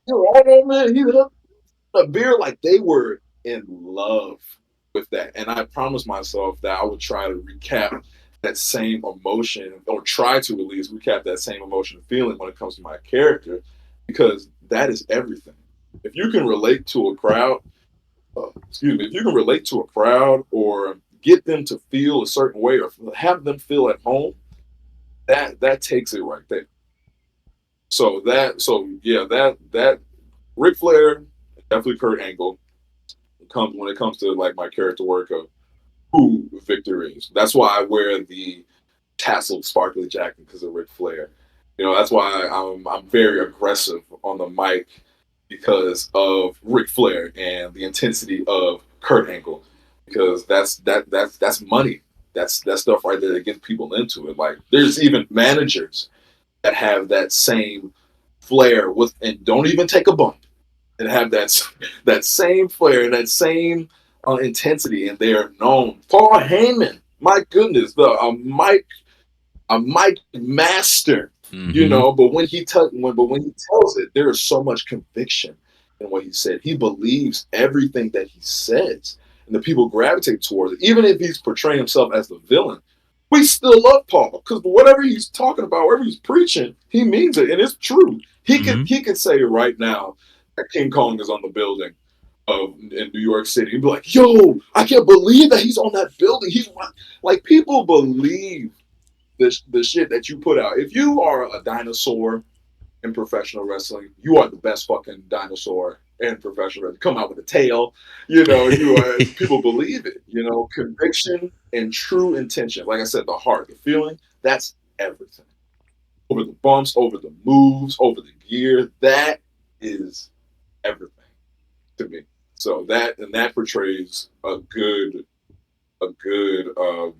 oh man, he had a beer, like they were in love with that. And I promised myself that I would try to recap that same emotion, or try to at least recap that same emotion and feeling when it comes to my character, because that is everything. If you can relate to a crowd, if you can relate to a crowd or get them to feel a certain way or have them feel at home, that takes it right there. So that Ric Flair, definitely Kurt Angle, comes when it comes to like my character work of who Victor is. That's why I wear the tasseled sparkly jacket because of Ric Flair. That's why I'm very aggressive on the mic because of Ric Flair and the intensity of Kurt Angle. Because that's money. That's stuff right there that gets people into it. Like there's even managers that have that same flair with and don't even take a bump and have that same flair and that same intensity, and they are known. Paul Heyman, my goodness, a mic master, But when he tells it, there is so much conviction in what he said. He believes everything that he says, and the people gravitate towards it. Even if he's portraying himself as the villain, we still love Paul because whatever he's talking about, whatever he's preaching, he means it, and it's true. He could say right now that King Kong is on the building in New York City. He'd be like, "Yo, I can't believe that he's on that building." He's like, people believe the shit that you put out. If you are a dinosaur in professional wrestling, you are the best fucking dinosaur in professional wrestling. Come out with a tail, you are. People believe it. Conviction and true intention. Like I said, the heart, the feeling. That's everything. Over the bumps, over the moves, over the gear. That is everything to me. So that portrays a good view of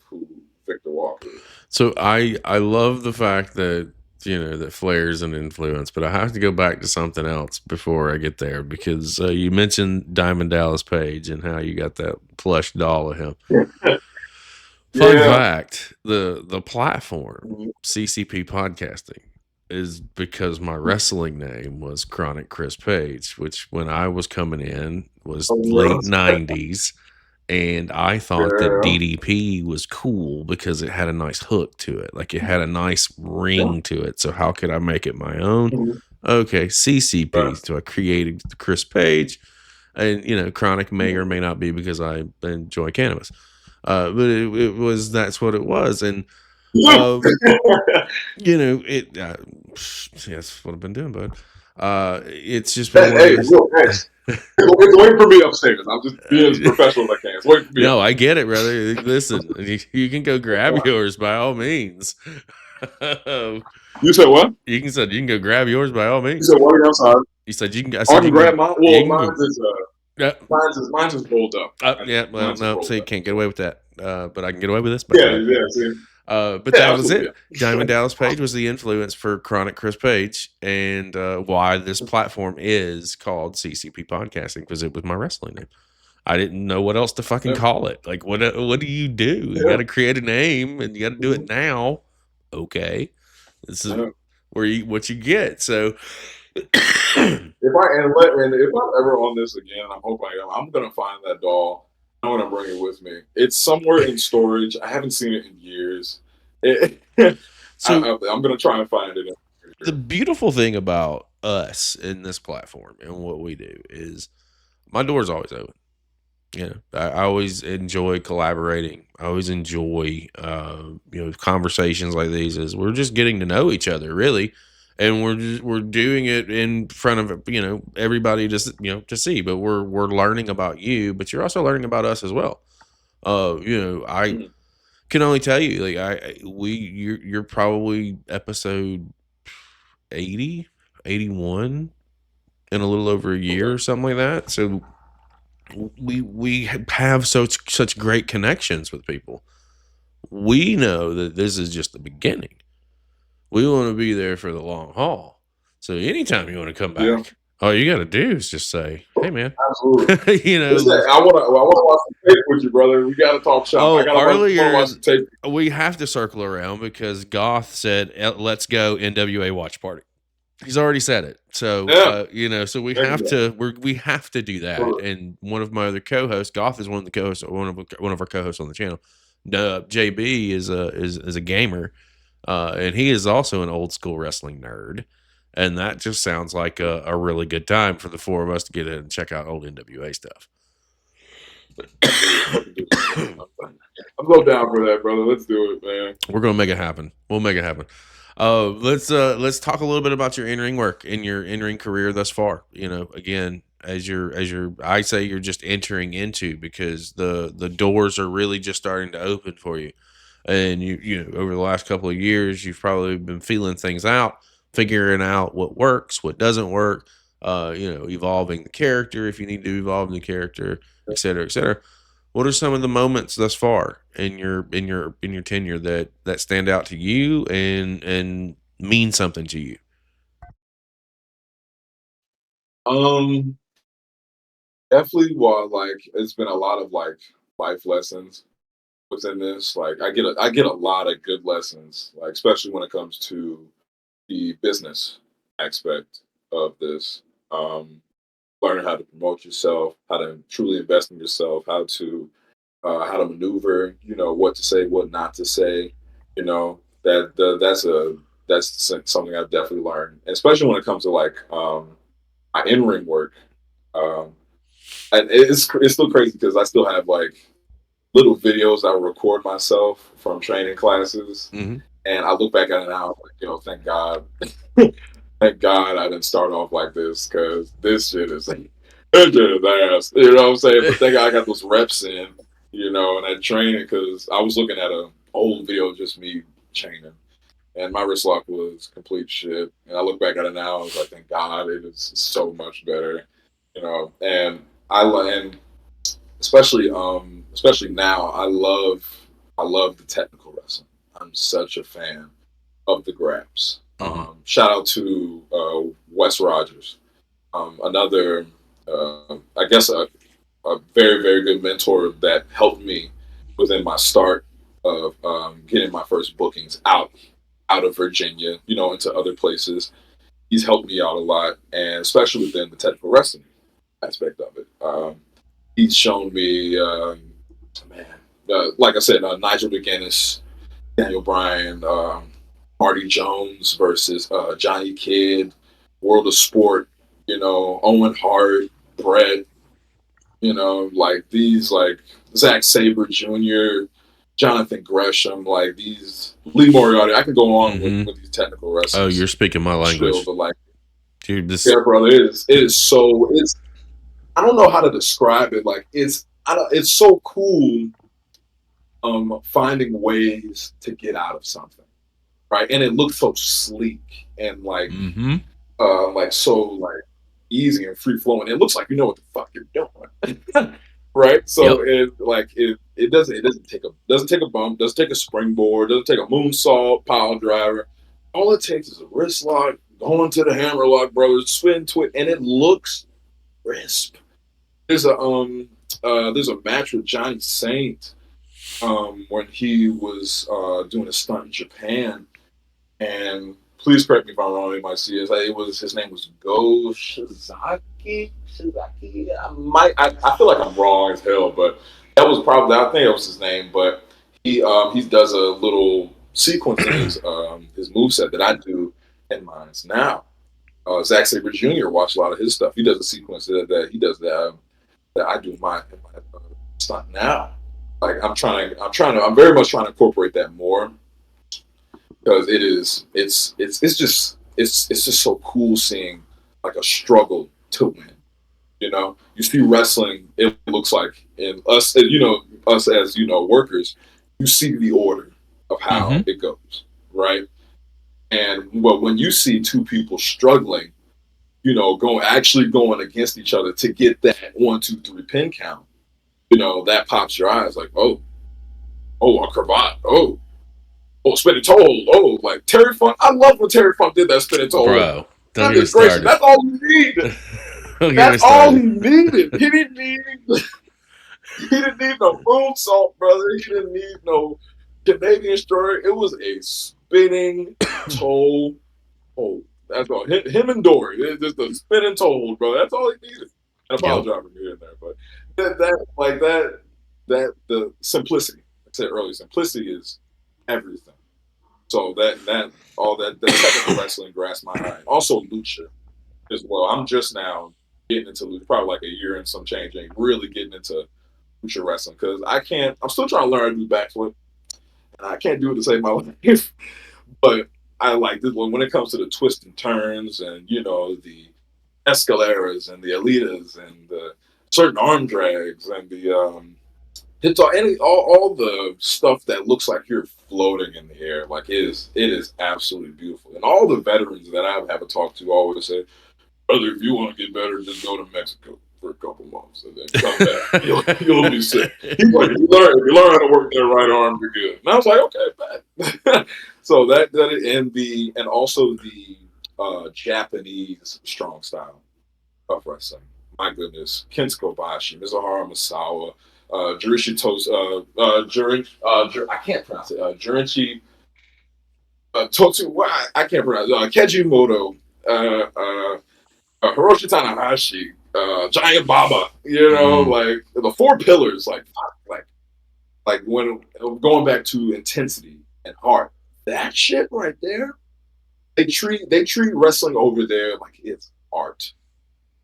who Victor Walker is. So I love the fact that that Flair's an influence, but I have to go back to something else before I get there because you mentioned Diamond Dallas Page and how you got that plush doll of him. Fun fact: the platform CCP podcasting is because my wrestling name was Chronic Chris Page, which when I was coming in was late 90s. And I thought that DDP was cool because it had a nice hook to it. Like it had a nice ring to it. So how could I make it my own? Okay, CCP. So I created Chris Page. And, Chronic may or may not be because I enjoy cannabis. But that's what it was. And, that's what I've been doing, bud. It's just been one of those. It's waiting for me upstairs. I'm just being as professional as I can. It's waiting for me. No, I get it, brother. Listen, you can go grab yours by all means. You said what? You can go grab yours by all means. You said what? I'm sorry. You said you can. I can grab mine. Well, mine's is rolled up. Yeah. Well, no. So you can't get away with that. But I can get away with this. See. But that was it. Diamond Dallas Page was the influence for Chronic Chris Page, and why this platform is called CCP Podcasting, because it was my wrestling name. I didn't know what else to fucking call it. Like, what do? You got to create a name, and you got to do it now. Okay, this is what you get. So, if I'm ever on this again, I hope I am. I'm gonna find that doll. I'm gonna bring it with me. It's somewhere in storage. I haven't seen it in years. So I'm gonna try and find it. The beautiful thing about us in this platform and what we do is my door's always open. I always enjoy collaborating. I always enjoy, conversations like these. Is we're just getting to know each other, really, and we're doing it in front of everybody to see. But we're learning about you, but you're also learning about us as well. I can only tell you, like you're probably episode 80, 81 in a little over a year or something like that. So we have such great connections with people. We know that this is just the beginning. We want to be there for the long haul. So anytime you want to come back, all you got to do is just say, "Hey, man." Absolutely. I want to watch some tape with you, brother. We got to talk shop. Oh, earlier watch some tape. We have to circle around because Goth said, "Let's go NWA watch party." He's already said it, so so we have to do that. And one of my other co-hosts, Goth, is one of the co-hosts, one of our co-hosts on the channel. JB is a gamer, and he is also an old school wrestling nerd, and that just sounds like a really good time for the four of us to get in and check out old NWA stuff. I'm so down for that, brother. Let's do it, man. We're gonna make it happen. We'll make it happen. Let's talk a little bit about your in-ring work and your in-ring career thus far. Again, as I say you're just entering into, because the doors are really just starting to open for you. And you over the last couple of years, you've probably been feeling things out, figuring out what works, what doesn't work, evolving the character if you need to evolve the character, et cetera, et cetera. What are some of the moments thus far in your tenure that stand out to you and mean something to you? Definitely. It's been a lot of life lessons within this. Like I get a lot of good lessons, like especially when it comes to the business aspect of this. Learning how to promote yourself, how to truly invest in yourself, how to maneuver, what to say, what not to say. That's something I've definitely learned, especially when it comes to my in-ring work. And it's still crazy because I still have little videos I record myself from training classes, and I look back at it now, thank God. Thank God I didn't start off like this, because this shit is ass. You know what I'm saying? But thank God I got those reps in, and that training, because I was looking at an old video of just me training, and my wrist lock was complete shit. And I look back at it now, I was like, thank God it is so much better, And and especially now, I love the technical wrestling. I'm such a fan of the grabs. Shout out to Wes Rogers, another, I guess, a very, very good mentor that helped me within my start of getting my first bookings out out of Virginia, into other places. He's helped me out a lot, and especially within the technical wrestling aspect of it. He's shown me, like I said, Nigel McGuinness, Daniel Bryan, Marty Jones versus Johnny Kidd, World of Sport, Owen Hart, Brett, like these, like Zack Sabre Jr., Jonathan Gresham, like these, Lee Moriarty. I could go on with these technical wrestlers. Oh, you're speaking my language. Still, but like, dude, this. Yeah, brother, it is so. I don't know how to describe it. Like, it's so cool. Finding ways to get out of something, right? And it looks so sleek and like, so like easy and free flowing. It looks like you know what the fuck you're doing, right? So it doesn't take a bump, doesn't take a springboard, doesn't take a moonsault, pile driver. All it takes is a wrist lock, going to the hammerlock, brothers, spin twist, and it looks crisp. There's a match with Johnny Saint when he was doing a stunt in Japan, and please correct me if I'm wrong. You might see it. His name was Go Shizaki. I feel like I'm wrong as hell, but that was probably, I think that was his name. But he does a little sequence in his moveset that I do in mine now. Zack Sabre Jr. watched a lot of his stuff. He does a sequence that he does that I do in my stunt now. Like I'm very much trying to incorporate that more, because it's just so cool seeing like a struggle to win. You see wrestling, it looks like, in us, us as workers, you see the order of how it goes, right? And when you see two people struggling, going against each other to get that 1, 2, 3 pin count, that pops your eyes like, oh, a cravat, oh, spinning toe, like Terry Funk. I love when Terry Funk did that spinning toe. Bro, don't get me started. That's all he needed. That's all he needed. He didn't need no moonsault, brother. He didn't need no Canadian destroyer. It was a spinning toe. Oh, that's all. Him and Dory. It's just a spinning toe, bro. That's all he needed. And a pile driver here and there, but the simplicity. I said earlier, simplicity is everything. So that technical wrestling grasped my eye. Also lucha as well. I'm just now getting into lucha, probably like a year and some change, and really getting into lucha wrestling, because I'm still trying to learn how to do backflip, and I can't do it to save my life. But I like this when it comes to the twists and turns, and the escaleras and the alitas and the certain arm drags and the all the stuff that looks like you're floating in the air. Like it is absolutely beautiful. And all the veterans that I have talked to always say, brother, if you want to get better, just go to Mexico for a couple months and then come back. You'll be sick. He's like, if you learn how to work that right arm, you're good. And I was like, okay, bad. So and also the Japanese strong style of wrestling. My goodness, Kenta Kobashi, Mizuhara Misawa, Jurishi I can't pronounce it. Jurichi Totsu. I can't pronounce it. Kejimoto, Hiroshi Tanahashi, Giant Baba. Like the four pillars. Like when going back to intensity and heart. That shit right there. They treat wrestling over there like it's art.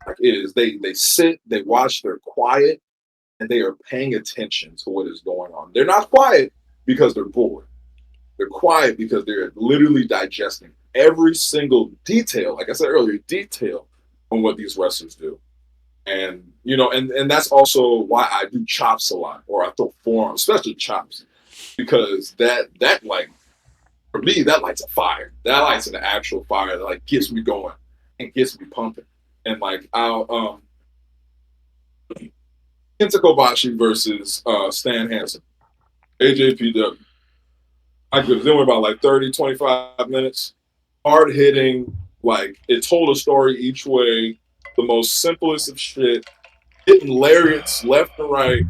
Like it is. They sit, they watch, they're quiet, and they are paying attention to what is going on. They're not quiet because they're bored. They're quiet because they're literally digesting every single detail, like I said earlier, detail on what these wrestlers do. And and that's also why I do chops a lot, or I throw forearms, especially chops, because that like, for me, that lights a fire. That lights an actual fire that like gets me going and gets me pumping. And like I'll Kenta Kobashi versus Stan Hansen, AJPW. I could then went about like 30, 25 minutes. Hard hitting, like it told a story each way. The most simplest of shit. Hitting lariats left and right,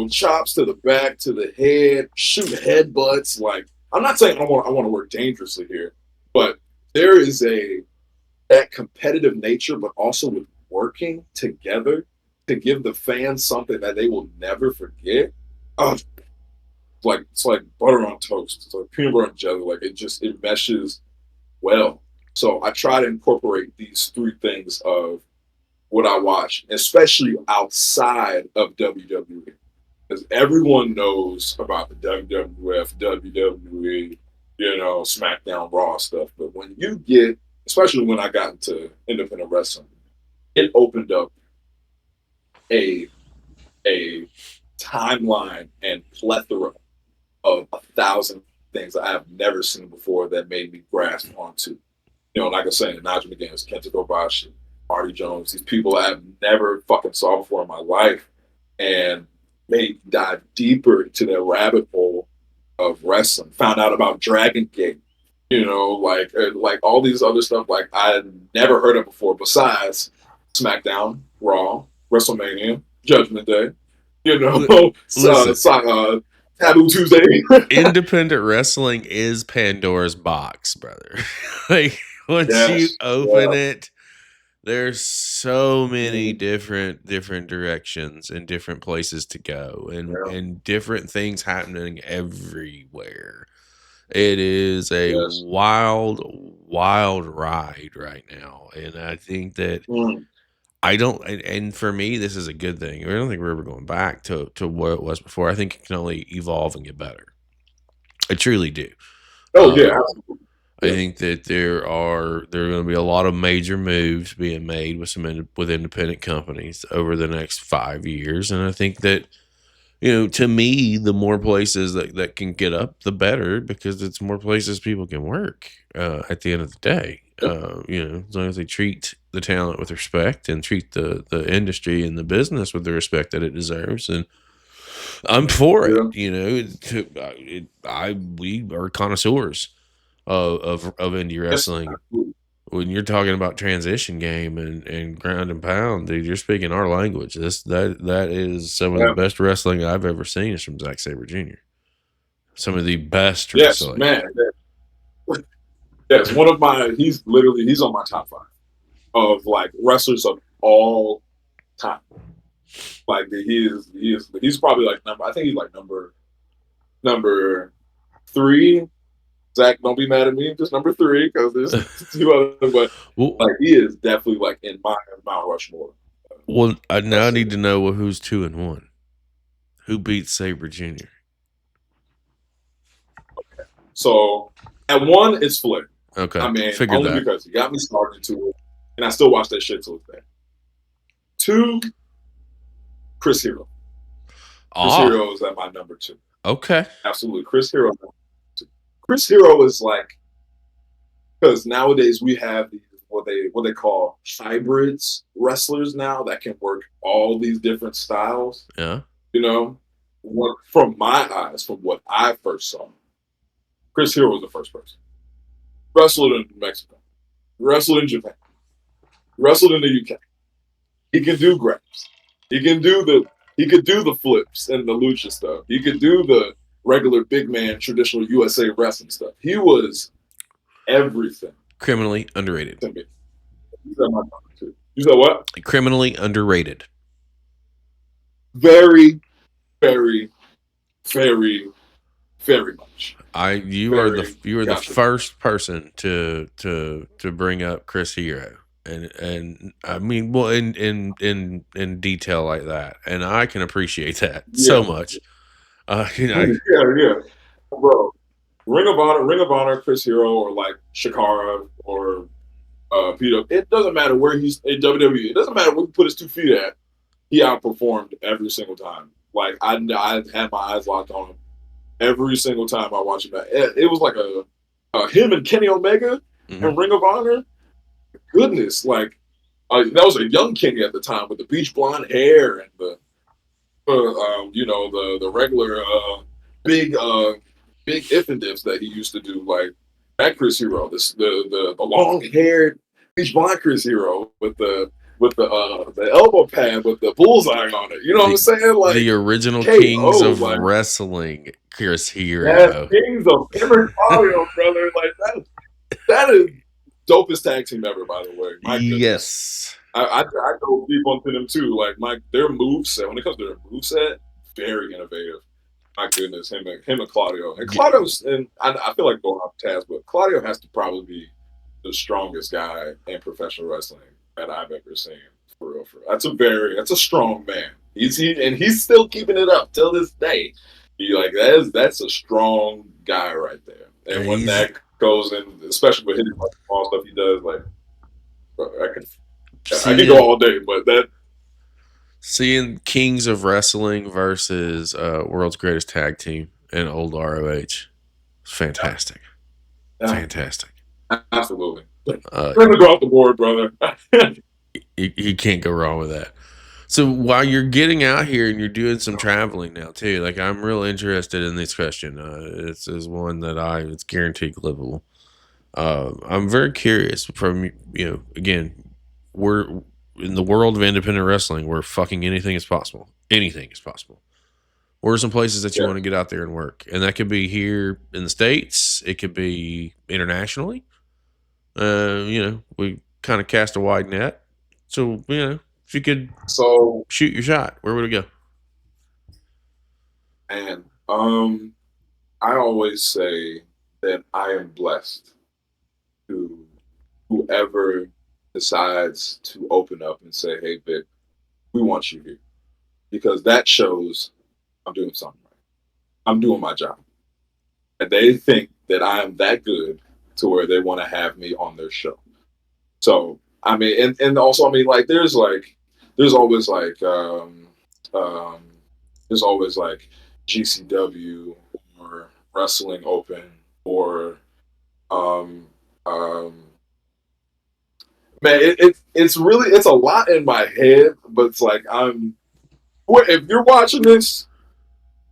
chops to the back, to the head, shoot headbutts, like I'm not saying I want to work dangerously here, but there is that competitive nature, but also with working together to give the fans something that they will never forget. Oh, it's like butter on toast. It's like peanut butter and jelly. Like it meshes well. So I try to incorporate these three things of what I watch, especially outside of WWE, because everyone knows about the WWF, WWE, SmackDown, Raw stuff. But when you get, especially when I got into independent wrestling, it opened up a timeline and plethora of 1,000 things I have never seen before that made me grasp onto. Like I said, Nigel McGuinness, Kenta Kobashi, Marty Jones, these people I have never fucking saw before in my life, and they dive deeper into their rabbit hole of wrestling. Found out about Dragon Gate, like all these other stuff like I had never heard of before. Besides SmackDown, Raw, WrestleMania, Judgment Day, Taboo Tuesday. Independent wrestling is Pandora's box, brother. Like once you open it, there's so many different directions and different places to go, and different things happening everywhere. It is a wild ride right now, and I think that and for me, this is a good thing. I don't think we're ever going back to what it was before. I think it can only evolve and get better. I truly do. Absolutely. I think that there are going to be a lot of major moves being made with with independent companies over the next 5 years, and I think that to me, the more places that can get up, the better, because it's more places people can work. At the end of the day, as long as they treat the talent with respect and treat the industry and the business with the respect that it deserves, and I'm for it. We are connoisseurs of indie wrestling. When you're talking about transition game and ground and pound, dude, you're speaking our language. That is some of the best wrestling I've ever seen is from Zack Sabre Jr. Some of the best wrestling. Man. Yes, he's on my top 5 of like wrestlers of all time. Like he's probably like I think he's like number 3. Zach, don't be mad at me. Just number 3 because there's 2 others, but like he is definitely like in my Mount Rushmore. Well, I now need to know who's 2 and 1. Who beats Sabre Jr.? Okay, so at 1 it's Flair. Okay, I mean, figured only that. because he got me started to it, and I still watch that shit till this day. 2, Chris Hero. Chris Hero is at my number 2. Okay, absolutely, Chris Hero. Chris Hero is like, because nowadays we have these what they call hybrids wrestlers now that can work all these different styles. Yeah. From my eyes, from what I first saw, Chris Hero was the first person. Wrestled in Mexico, wrestled in Japan, wrestled in the UK. He can do grabs. He could do the flips and the lucha stuff. He could do the regular big man traditional USA wrestling stuff. He was everything. Criminally underrated. To me. He's at my number 2. You said what? Criminally underrated. Very, very, very, very much. You are the first person to bring up Chris Hero, and I mean, well, in detail like that, and I can appreciate that so much. Yeah, bro. Ring of Honor, Chris Hero, or like Shakara, or Peter. It doesn't matter where he's in WWE. It doesn't matter where he put his 2 feet at. He outperformed every single time. Like I had my eyes locked on him every single time I watched him. It was like a him and Kenny Omega and Ring of Honor. Goodness, like that was a young Kenny at the time with the beach blonde hair and the regular big if and dips that he used to do, like that Chris Hero, the long haired beach blonde Chris Hero with the elbow pad with the bullseye on it. You know what I'm saying? Like the original kings of wrestling, Chris Yes, Hero. Kings of him and Claudio, brother. Like that is dopest tag team ever, by the way. My goodness. Yes. I go deep onto them too. Like their moveset, when it comes to their moveset, very innovative. My goodness, him and Claudio. And Claudio's, and I feel like going off Taz, but Claudio has to probably be the strongest guy in professional wrestling that I've ever seen. For real, for real. That's a strong man. He's still keeping it up till this day. That's a strong guy right there. And when that goes in, especially with his small stuff he does, like I can go all day, but that seeing Kings of Wrestling versus World's Greatest Tag Team and old ROH, fantastic, fantastic. Absolutely. We're gonna go off the board, brother. You can't go wrong with that. So while you're getting out here and you're doing some traveling now too, like I'm real interested in this question. It's one that it's guaranteed livable. I'm very curious from again, we're in the world of independent wrestling where fucking anything is possible. Anything is possible. What are some places that you want to get out there and work? And that could be here in the States. It could be internationally. We kind of cast a wide net. So, if you could shoot your shot, where would it go? And I always say that I am blessed to whoever decides to open up and say, "Hey, Vic, we want you here," because that shows I'm doing something right. I'm doing my job, and they think that I am that good to where they want to have me on their show. So I mean, and also I mean, like there's always there's always like GCW or Wrestling Open or man, it's a lot in my head, but it's like if you're watching this,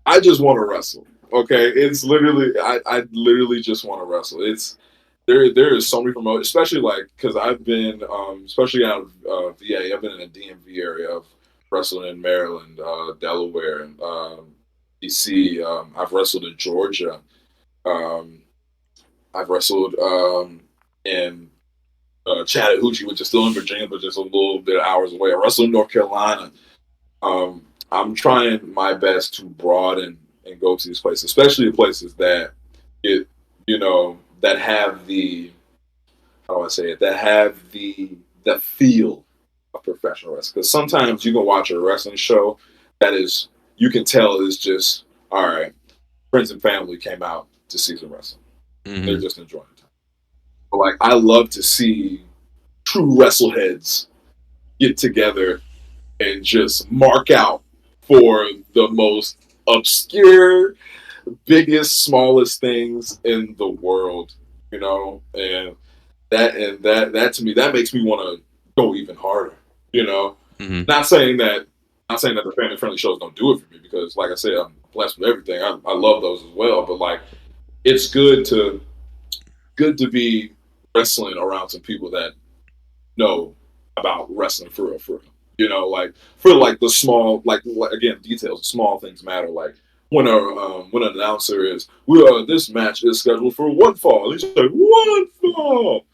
I just want to wrestle. Okay, it's literally I literally just want to wrestle. It's there is so many promotions, especially like because I've been especially out of VA. I've been in the DMV area of wrestling in Maryland, Delaware, and DC. I've wrestled in Georgia. I've wrestled in Chattahoochee, which is still in Virginia, but just a little bit of hours away. I wrestled in North Carolina. I'm trying my best to broaden and go to these places, especially the places that that have the how do I say it? That have the feel of professional wrestling. Because sometimes you can watch a wrestling show that is you can tell is just all right. Friends and family came out to see some wrestling. Mm-hmm. They're just enjoying the time. But like I love to see true wrestleheads get together and just mark out for the most obscure, biggest, smallest things in the world, and that to me that makes me want to go even harder, Mm-hmm. Not saying that the family friendly shows don't do it for me because, like I said, I'm blessed with everything. I love those as well, but like it's good to be wrestling around some people that know about wrestling for real. Like for like the small, like again, details, small things matter. Like when an announcer is, this match is scheduled for one fall. He's like, one fall.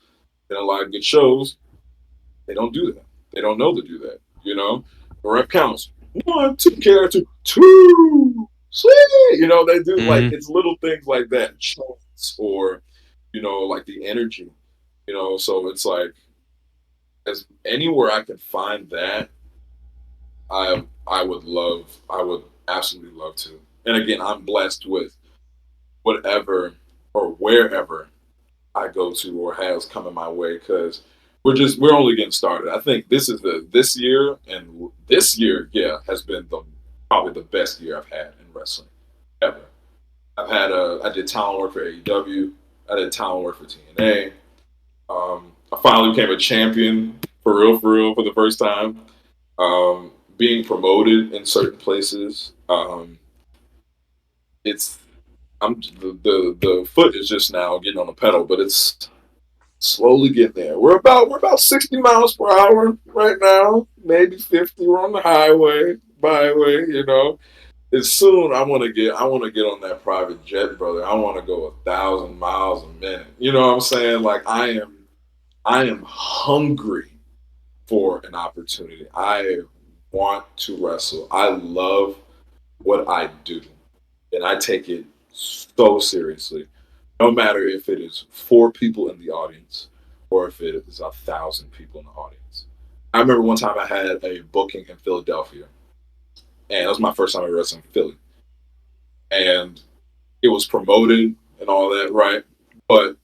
And a lot of good shows, they don't do that. They don't know to do that. The rep counts 1, 2, character 2. Sweet. They do like it's little things like that, chants or like the energy. So it's like as anywhere I can find that, I would absolutely love to. And again, I'm blessed with whatever or wherever I go to or has come in my way because we're only getting started. I think this year has been probably the best year I've had in wrestling ever. I did talent work for AEW. I did talent work for TNA. I finally became a champion for real for the first time. Being promoted in certain places. The foot is just now getting on the pedal, but it's slowly getting there. We're about 60 miles per hour right now, maybe 50. We're on the byway, as soon I want to get on that private jet, brother. I want to go 1,000 miles a minute. You know what I'm saying? Like I am hungry for an opportunity. I want to wrestle. I love what I do, and I take it so seriously. No matter if it is 4 people in the audience or if it is 1,000 people in the audience. I remember one time I had a booking in Philadelphia, and that was my first time ever wrestling in Philly, and it was promoted and all that, right? But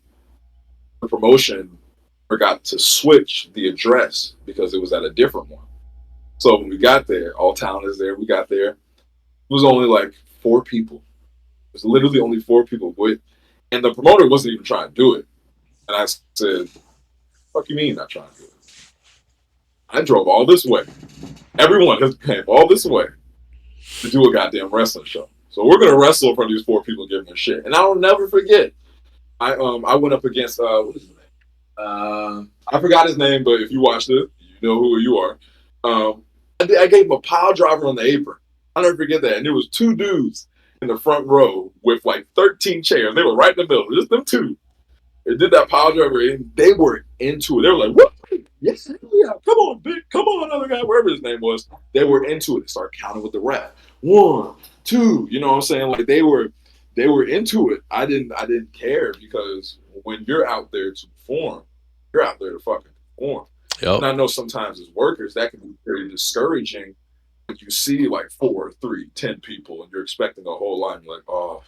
the promotion forgot to switch the address because it was at a different one. So when we got there, all town is there. We got there. It was only like 4 people. It was literally only 4 people. And the promoter wasn't even trying to do it. And I said, "Fuck you mean not trying to do it? I drove all this way. Everyone has came all this way to do a goddamn wrestling show. So we're gonna wrestle in front of these 4 people giving a shit." And I'll never forget. I went up against what is his name? I forgot his name, but if you watched it, you know who you are. I gave him a pile driver on the apron. I'll never forget that. And there was 2 dudes in the front row with like 13 chairs. They were right in the middle, just them 2. They did that pile driver, and they were into it. They were like, "What? Yes, yeah, come on, big, come on, other guy, wherever his name was." They were into it. They started counting with the ref. 1, 2. You know what I'm saying? Like they were into it. I didn't care because when you're out there to perform, you're out there to fucking perform. Yep. And I know sometimes as workers that can be very discouraging when you see like 4, 3, 10 people and you're expecting a whole line. You're like, "Oh,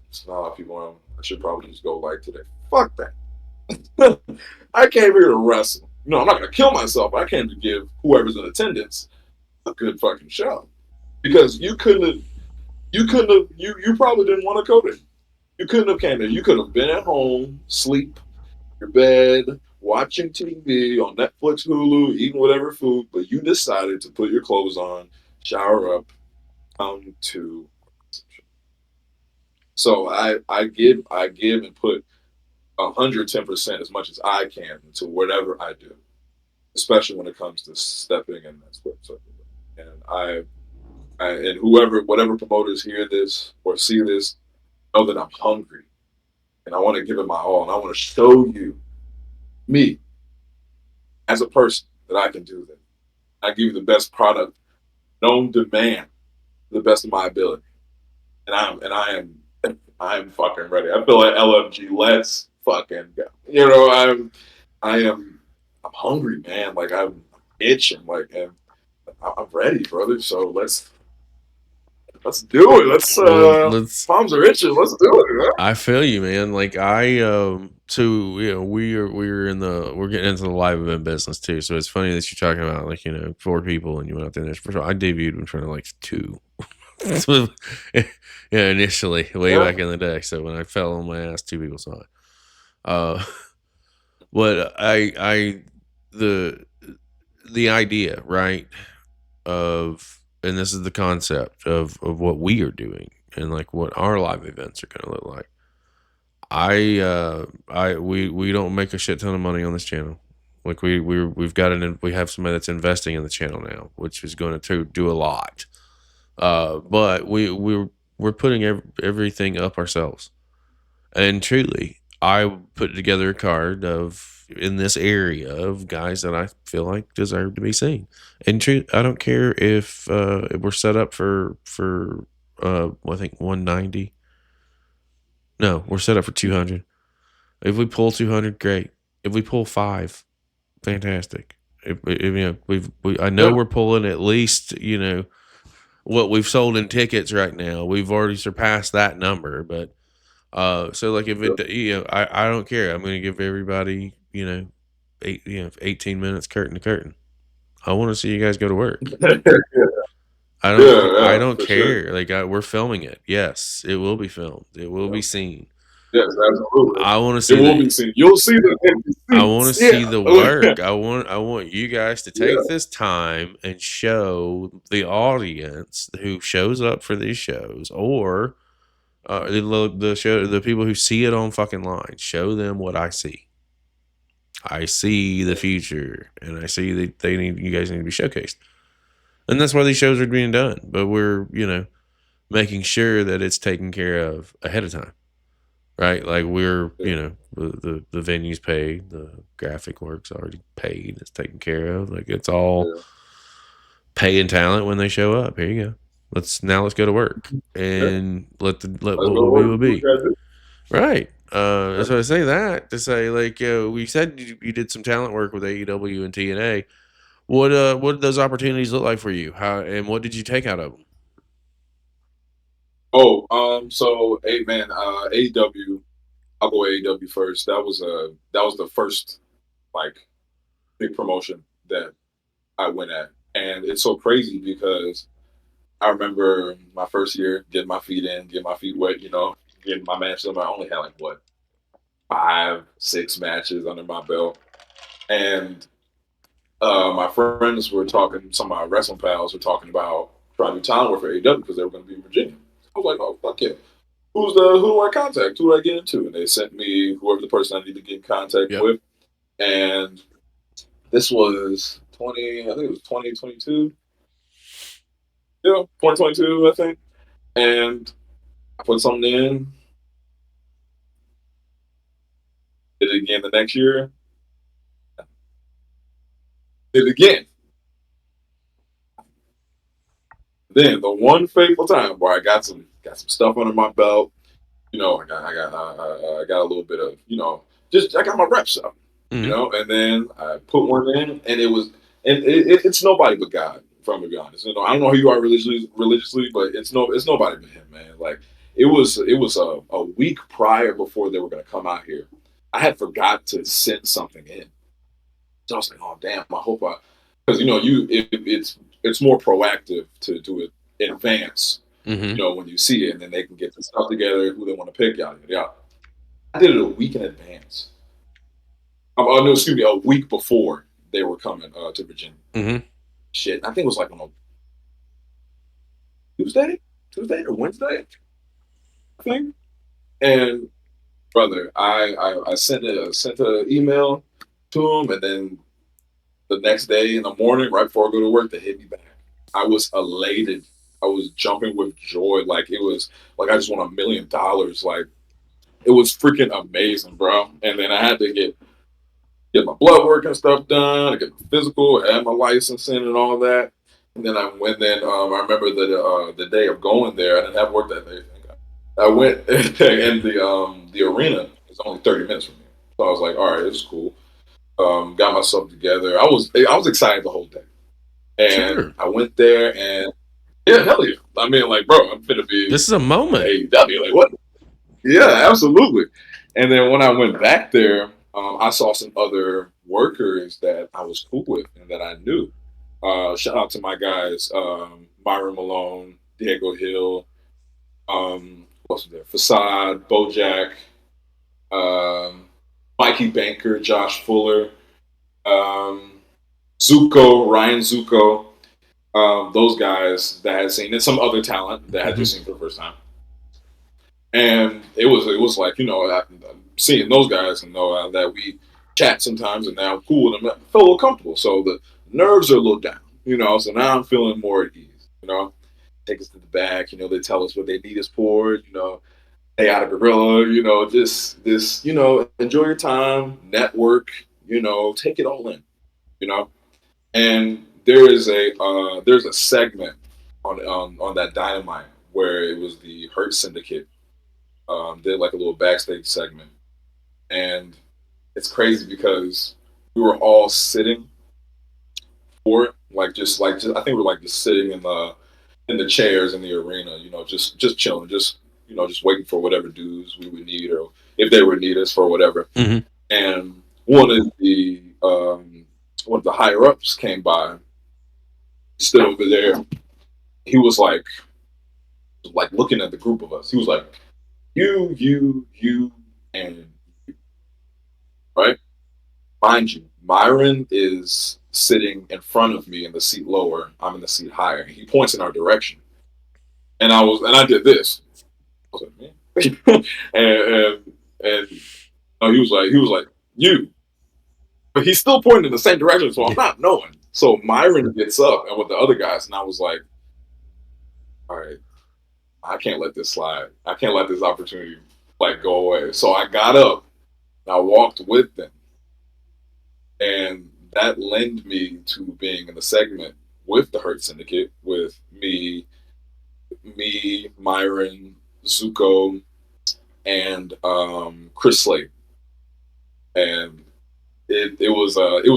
it's not a lot of people around. I should probably just go light today." Fuck that. I came here to wrestle. No, I'm not gonna kill myself. I came to give whoever's in attendance a good fucking show. Because you probably didn't want to go there. You couldn't have came there. You could have been at home, sleep, your bed, watching TV on Netflix, Hulu, eating whatever food, but you decided to put your clothes on, shower up, come to. So I give and put 110% as much as I can into whatever I do, especially when it comes to stepping in that split circle. And and whatever promoters hear this or see this, know that I'm hungry and I want to give it my all, and I want to show you me as a person that I can do that. I give you the best product, known demand, to the best of my ability, and I am fucking ready. I feel like LFG. Let's fucking go. You know, I'm hungry, man. Like I'm itching. Like, and I'm ready, brother. So let's do it. Let's palms are itching. Let's do it. Man. I feel you, man. Like so we're getting into the live event business too. So it's funny that you're talking about like 4 people and you went out there. First of all, I debuted in front of like 2. Yeah, initially way back in the day. So when I fell on my ass, 2 people saw it. But the idea, right, and this is the concept of what we are doing and like what our live events are going to look like. We don't make a shit ton of money on this channel. Like we have somebody that's investing in the channel now, which is going to do a lot. But we're putting everything up ourselves. And truly, I put together a card in this area of guys that I feel like deserve to be seen. And I don't care if we're set up for I think 190. No, we're set up for 200. If we pull 200, great. If we pull 5, fantastic. I know we're pulling at least what we've sold in tickets right now. We've already surpassed that number, but so like if it I don't care. I'm going to give everybody 18 minutes curtain to curtain. I want to see you guys go to work. I don't care. Sure. Like we're filming it. Yes, it will be filmed. It will be seen. Yes, absolutely. I want to see. It will be seen. You'll see the. I want to see the work. I want you guys to take this time and show the audience who shows up for these shows, or the people who see it on fucking line. Show them what I see. I see the future, and I see that you guys need to be showcased. And that's why these shows are being done. But we're, making sure that it's taken care of ahead of time. Right? Like we're, the venue's paid, the graphic work's already paid, it's taken care of. Like it's all paying talent when they show up. Here you go. Let's go to work and let Let's what go to will be work will and do what be. we gotta do. Right. So I say that to say, like, we said you did some talent work with AEW and TNA. What did those opportunities look like for you? How and what did you take out of them? Oh, so hey man, AEW. I'll go AEW first. That was the first like big promotion that I went at, and it's so crazy because I remember my first year getting my feet in, getting my feet wet, getting my matches. I only had like what 5, 6 matches under my belt, and my friends were talking. Some of my wrestling pals were talking about trying to do talent work for AEW because they were going to be in Virginia. I was like, oh fuck yeah. Who do I contact? Who do I get into? And they sent me whoever the person I need to get in contact Yep. with. And this was 20, I think it was 2022. Yeah, 2022, I think. And I put something in, did it again the next year, did it again. Then the one fateful time where I got some stuff under my belt, I got a little bit of, just I got my reps up, Mm-hmm. and then I put one in, and it's nobody but God. If I'm gonna be honest, I don't know who you are religiously, but it's nobody but Him, man. Like it was a week prior before they were gonna come out here. I had forgot to send something in, so I was like, oh damn, I hope because it's more proactive to do it in advance, Mm-hmm. when you see it, and then they can get the stuff together, who they want to pick out. Yeah, I did it a week in advance. No, excuse me, a week before they were coming to Virginia. Mm-hmm. Shit, I think it was like on a Tuesday or Wednesday, I think. And brother, I sent an email to them, and then the next day in the morning, right before I go to work, they hit me back. I was elated. I was jumping with joy, like it was like I just won $1 million. Like it was freaking amazing, bro. And then I had to get my blood work and stuff done, I get my physical, add my licensing and all that. And then I went. Then I remember the day of going there. I didn't have work that day. Thank God. I went, and the arena is only 30 minutes from me, so I was like, all right, this is cool. Got myself together. I was excited the whole day, and Sure. I went there, and yeah, hell yeah. I mean, like, bro, I'm gonna be This is a moment. AEW. Like, what? Yeah, absolutely. And then when I went back there, I saw some other workers that I was cool with and that I knew. Shout out to my guys, Myron Malone, Diego Hill, what's there? Facade, Bojack, um, Mikey Banker, Josh Fuller, um, Zuko, Ryan Zuko, those guys that I had seen, and some other talent that I had just seen for the first time. And it was like, seeing those guys and know that we chat sometimes, and now I'm cool with them, I feel a little comfortable. So the nerves are a little down, so now I'm feeling more at ease. Take us to the back, they tell us what they need us for, hey out of gorilla, this, enjoy your time, network, take it all in, you know. And there's a segment on that Dynamite where it was the Hurt Syndicate, did like a little backstage segment, and it's crazy because we were all sitting for it, like just I think we are like just sitting in the chairs in the arena, just chilling, just waiting for whatever dues we would need, or if they would need us for whatever. Mm-hmm. And one of the higher ups came by, stood over there. He was like looking at the group of us. He was like, you, and you, right? Mind you, Myron is sitting in front of me in the seat lower. I'm in the seat higher. He points in our direction, and I did this. I was like, man, and no, he was like you, but he's still pointing in the same direction. So I'm not knowing. So Myron gets up and with the other guys, and I was like, all right, I can't let this slide. I can't let this opportunity like go away. So I got up and I walked with them. And that led me to being in the segment with the Hurt Syndicate, with Myron, Zuko, and Chris Slade. And it was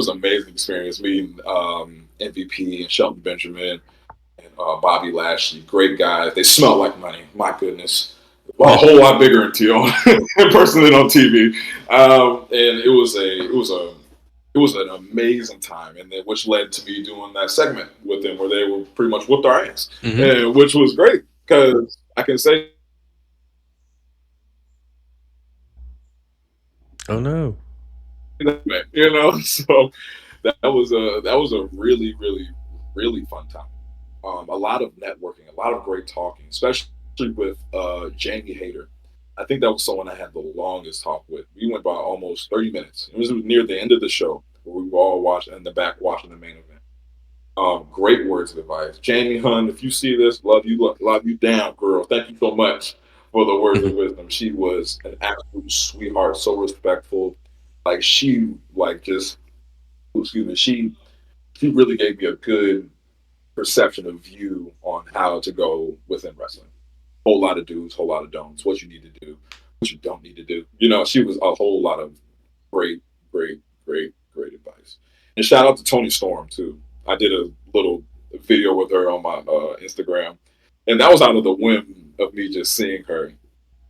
an amazing experience meeting MVP and Shelton Benjamin and Bobby Lashley. Great guys. They smell like money. My goodness. Well, a whole lot bigger in person than on TV. And it was an amazing time, and then, which led to me doing that segment with them where they were pretty much whooped our ass, and which was great because I can say, oh no, you know, so that was a really really really fun time. A lot of networking, a lot of great talking, especially with Jamie Hayter. I think that was someone I had the longest talk with. We went by almost 30 minutes. It was near the end of the show where we were all watching in the back watching the main event. Great words of advice. Jamie Hun, if you see this, love you down, girl. Thank you so much for the words of wisdom. She was an absolute sweetheart, so respectful. Like she like just excuse me, she really gave me a good perception of view on how to go within wrestling. Whole lot of do's, whole lot of don'ts, what you need to do, what you don't need to do. You know, she was a whole lot of great, great, great advice. And shout out to Tony Storm too. I did a little video with her on my Instagram, and that was out of the whim of me just seeing her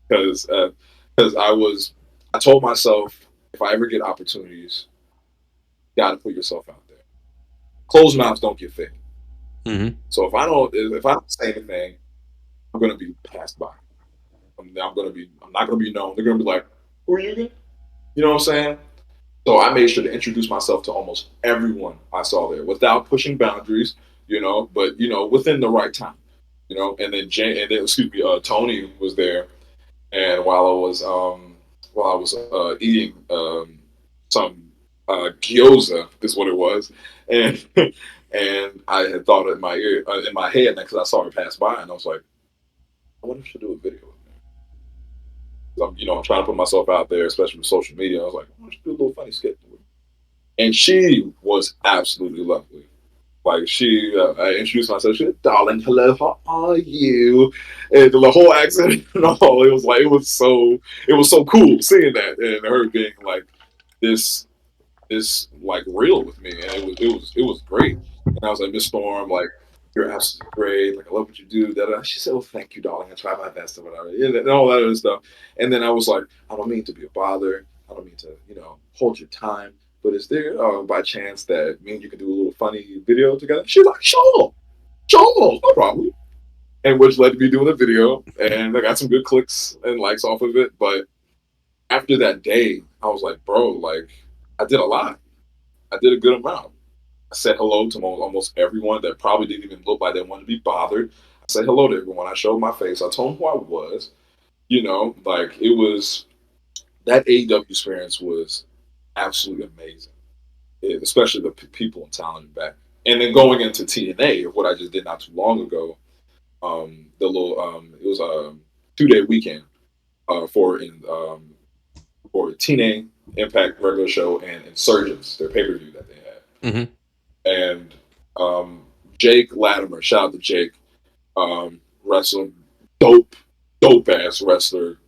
because I told myself if I ever get opportunities, you got to put yourself out there. Closed mouths don't get fed. So if I don't say anything, I'm gonna be passed by. I'm not gonna be known. They're gonna be like, "Who are you again?" You know what I'm saying? So I made sure to introduce myself to almost everyone I saw there without pushing boundaries, you know, but you know, within the right time, you know. And then Tony was there, and while I was eating some gyoza is what it was, and and I had thought in my ear in my head next, I saw her pass by, and I was like, I wonder if she'll do a video with me. I'm trying to put myself out there, especially with social media. I was like, why don't you do a little funny skit with me? And she was absolutely lovely. Like I introduced myself. She said, "Darling, hello, how are you?" And the whole accent and all. It was so cool seeing that and her being like this like real with me, and it was great. And I was like, Miss Storm, like you're absolutely great. Like I love what you do. Da-da. She said, "Oh, thank you, darling. I try my best or whatever," and all that other stuff. And then I was like, I don't mean to be a bother. I don't mean to hold your time. But is there by chance that me and you can do a little funny video together? She's like, sure, no problem. And which led to me doing a video, and I got some good clicks and likes off of it. But after that day, I was like, bro, like I did a lot. I did a good amount. I said hello to almost everyone that probably didn't even look like they wanted to be bothered. I said hello to everyone. I showed my face. I told them who I was. Like it was that AEW experience was absolutely amazing, especially the people and talent back. And then going into TNA, what I just did not too long ago, it was a 2-day weekend for TNA Impact regular show and Insurgents, their pay per view that they had. And Jake Latimer, shout out to Jake, wrestler, dope ass wrestler,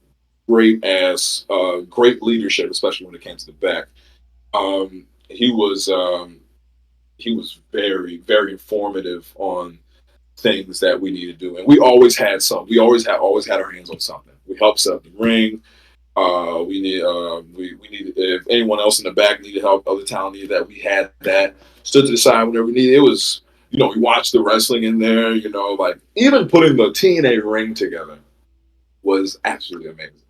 great leadership, especially when it came to the back. He was very, very informative on things that we need to do, and we always had our hands on something. We helped set up the ring. We need if anyone else in the back needed help, other talent needed that, we had that. Stood to the side whenever we needed. It was we watched the wrestling in there. Like even putting the TNA ring together was absolutely amazing.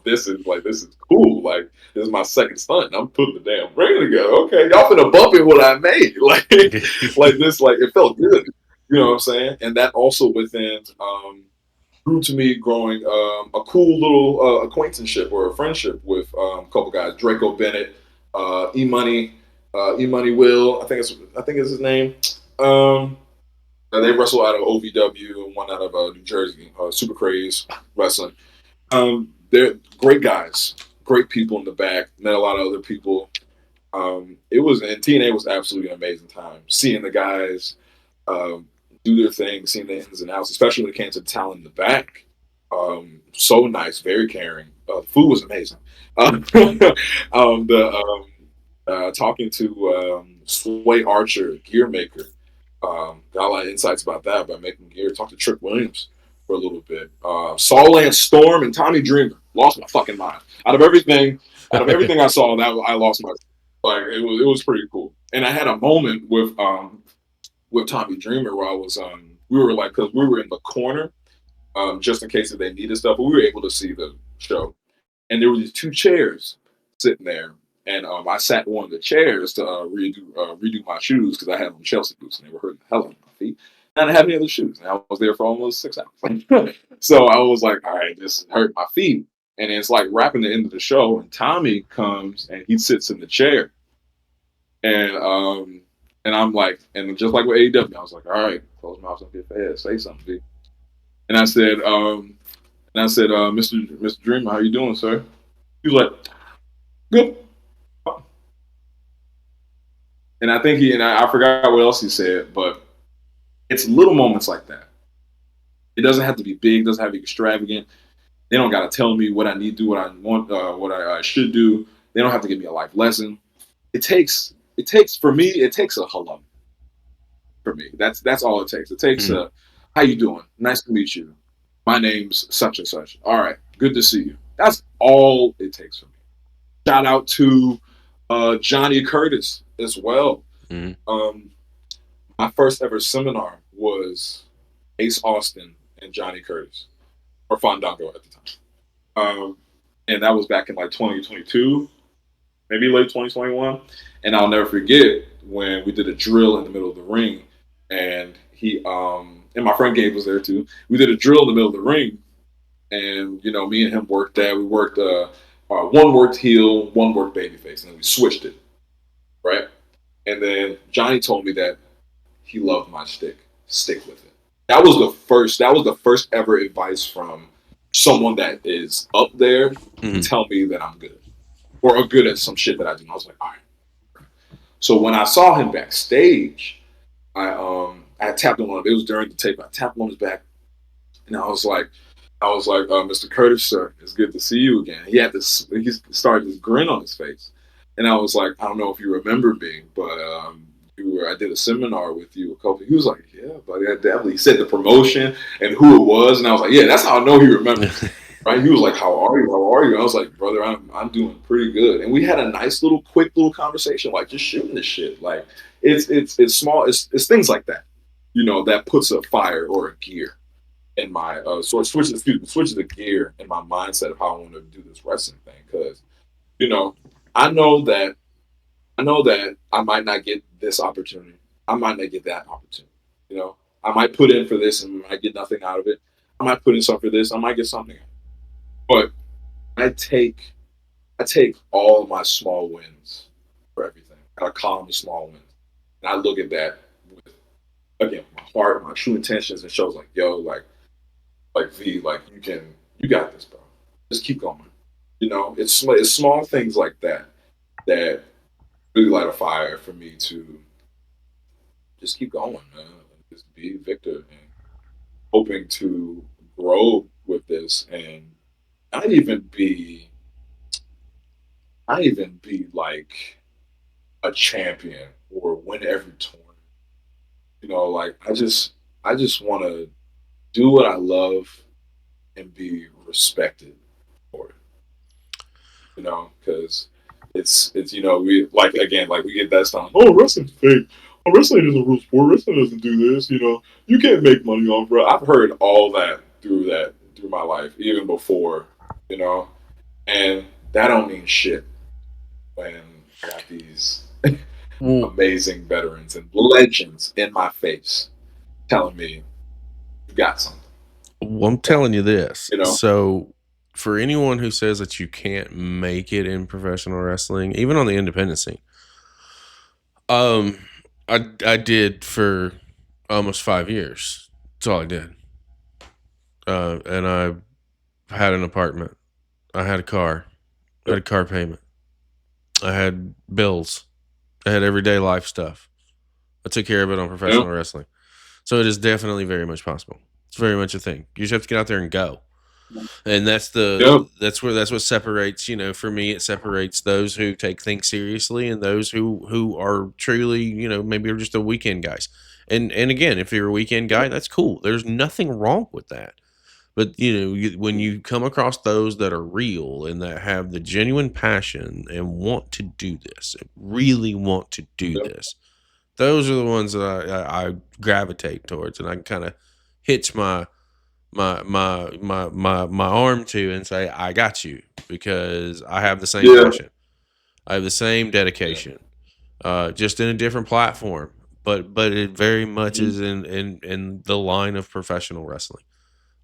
This is cool. Like this is my second stunt. And I'm putting the damn ring together. Okay, y'all finna bump in what I made. Like this. Like it felt good. You know what I'm saying? And that also within grew to me growing a cool little acquaintanceship or a friendship with a couple guys, Draco Bennett, E Money, E-Money Will, I think it's his name. They wrestle out of OVW and one out of New Jersey, Super Craze Wrestling. They're great guys, great people in the back. Met a lot of other people. It was, and TNA was absolutely an amazing time. Seeing the guys do their thing, seeing the ins and outs, especially when it came to the talent in the back. So nice, very caring. The food was amazing. Talking to Sway Archer, gear maker, got a lot of insights about that by making gear. Talked to Trick Williams for a little bit. Saw Lance Storm and Tommy Dreamer. Lost my fucking mind. Out of everything I saw, that I lost my. Like it was pretty cool. And I had a moment with Tommy Dreamer where I was we were like, because we were in the corner just in case if they needed stuff, but we were able to see the show. And there were these two chairs sitting there, and I sat in one of the chairs to redo my shoes because I had on Chelsea boots and they were hurting the hell out of my feet. And I didn't have any other shoes, and I was there for almost 6 hours. So I was like, all right, this hurt my feet. And it's like wrapping the end of the show, and Tommy comes and he sits in the chair, and I'm like, and just like with AEW, I was like, all right, close my mouth, don't get fast, say something, dude. And I said, Mr. Dreamer, how you doing, sir? He was like, good. And I think I forgot what else he said, but it's little moments like that. It doesn't have to be big, doesn't have to be extravagant. They don't got to tell me what I need to do, what I want, what I should do. They don't have to give me a life lesson. It takes for me, it takes a hello. For me, that's all it takes. It takes a, how you doing? Nice to meet you. My name's such and such. All right, good to see you. That's all it takes for me. Shout out to Johnny Curtis as well. My first ever seminar was Ace Austin and Johnny Curtis, or Fandango at the time. And that was back in like 2022, maybe late 2021. And I'll never forget when we did a drill in the middle of the ring, and he and my friend Gabe was there too. We did a drill in the middle of the ring, and me and him worked that. We worked one worked heel, one worked babyface, and then we switched it, right? And then Johnny told me that he loved my stick. Stick with it. That was the first ever advice from someone that is up there to tell me that I'm good or good at some shit that I do. And I was like, all right. So when I saw him backstage, I tapped him on. It was during the tape. I tapped him on his back, and I was like, Mr. Curtis, sir, it's good to see you again. He started this grin on his face, and I was like, I don't know if you remember me, but I did a seminar with you a couple. He was like, yeah, buddy, I definitely. He said the promotion and who it was, and I was like, yeah, that's how I know he remembers. Right? He was like, how are you? How are you? And I was like, brother, I'm doing pretty good. And we had a nice quick little conversation, like just shooting this shit. Like it's small. It's things like that, that puts a fire or a gear in my so it switches the gear in my mindset of how I want to do this wrestling thing. Because I know that I might not get this opportunity. I might not get that opportunity. I might put in for this and might get nothing out of it. I might put in something for this. I might get something. But I take all my small wins for everything. I call them the small wins, and I look at that with, again, my heart, my true intentions, and shows like, yo, like V, like you got this, bro. Just keep going. It's small things like that that really light a fire for me to just keep going, man. Just be Victor and hoping to grow with this and I'd even be like a champion or win every tournament. Like I just want to do what I love and be respected for it. Because it's we like again like we get that stuff. Oh, wrestling's fake. Oh, wrestling isn't a real sport. Wrestling doesn't do this. You can't make money off it. I've heard all that through my life, even before. And that don't mean shit when I got these amazing veterans and legends in my face telling me you got something. Well, I'm telling you this. So for anyone who says that you can't make it in professional wrestling, even on the independent scene, I did for almost 5 years. That's all I did. And I had an apartment. I had a car. I had a car payment. I had bills. I had everyday life stuff. I took care of it on professional wrestling. So it is definitely very much possible. It's very much a thing. You just have to get out there and go. And that's what separates, for me, it separates those who take things seriously and those who are truly, maybe are just a weekend guys. And again, if you're a weekend guy, that's cool. There's nothing wrong with that. But when you come across those that are real and that have the genuine passion and want to do this, really want to do this, those are the ones that I gravitate towards, and I can kind of hitch my arm to and say, I got you, because I have the same passion. I have the same dedication, just in a different platform, but it very much is in the line of professional wrestling.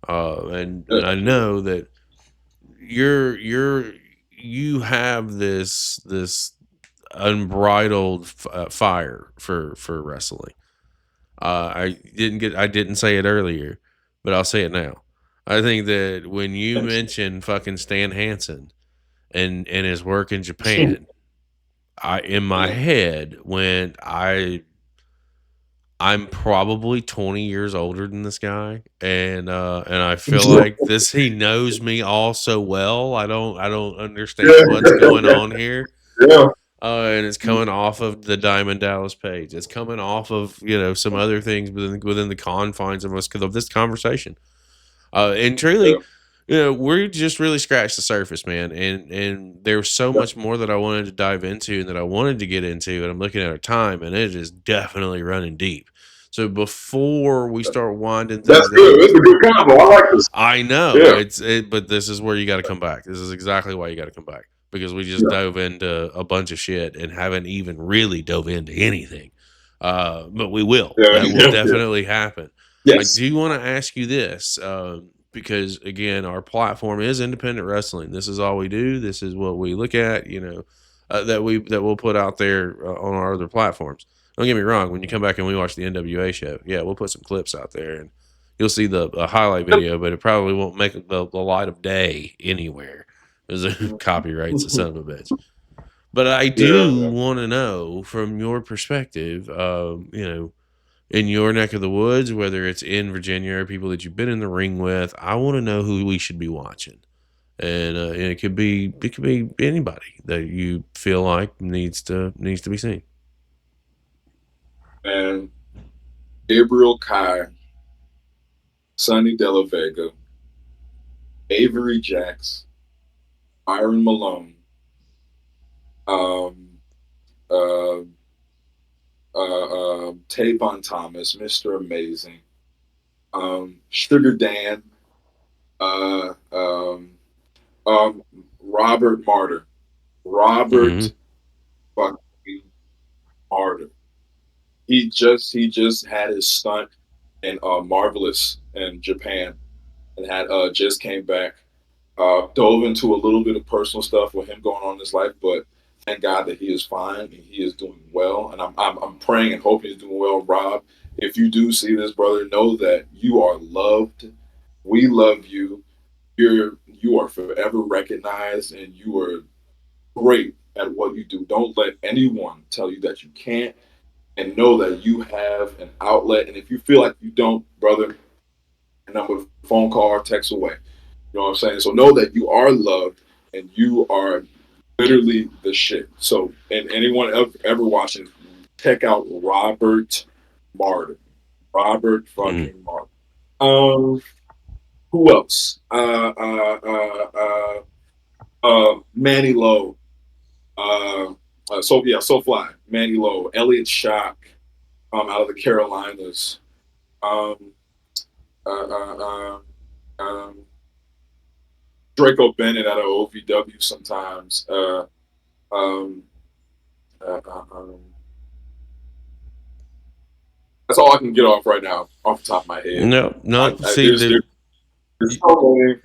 And I know that you have this unbridled fire for wrestling. I didn't say it earlier, but I'll say it now. I think that when you mention fucking Stan Hansen and his work in Japan, in my head went, I'm probably 20 years older than this guy, and I feel like he knows me all so well. I don't understand what's going on here. And it's coming off of the Diamond Dallas Page. It's coming off of some other things within the confines of this conversation. And truly, we're just really scratched the surface, man. And there's so much more that I wanted to dive into and that I wanted to get into. And I'm looking at our time, and it is definitely running deep. So before we start winding things That's good. It's a good combo. I like this. I know but this is where you got to come back. This is exactly why you got to come back, because we just dove into a bunch of shit and haven't even really dove into anything. But we will. That will definitely happen. Yes. I do want to ask you this, because again, our platform is independent wrestling. This is all we do. This is what we look at. That we'll put out there on our other platforms. Don't get me wrong. When you come back and we watch the NWA show, we'll put some clips out there and you'll see the highlight video, but it probably won't make the light of day anywhere. There's copyrights, a son of a bitch. But I do want to know from your perspective, in your neck of the woods, whether it's in Virginia or people that you've been in the ring with, I want to know who we should be watching. And it could be anybody that you feel like needs to be seen. And Gabriel Kai, Sonny Della Vega, Avery Jacks, Byron Malone, Tavon Thomas, Mr. Amazing, Sugar Dan, Robert Martyr, fucking Martyr. He just had his stunt in Marvelous in Japan, and had just came back. Dove into a little bit of personal stuff with him going on in his life, but thank God that he is fine and he is doing well. And I'm praying and hoping he's doing well. Rob, if you do see this, brother, know that you are loved. We love you. You are forever recognized, and you are great at what you do. Don't let anyone tell you that you can't, and know that you have an outlet. And if you feel like you don't, brother, a number, phone call or text away. You know what I'm saying? So know that you are loved and you are literally the shit. So, and anyone ever watching, check out Robert Martyr. Robert fucking Martyr. Who else? Manny Lowe. SoFly. Manny Lowe. Elliot Shock. Out of the Carolinas. Draco Bennett out of OVW sometimes. That's all I can get off right now, off the top of my head. No. There's so many,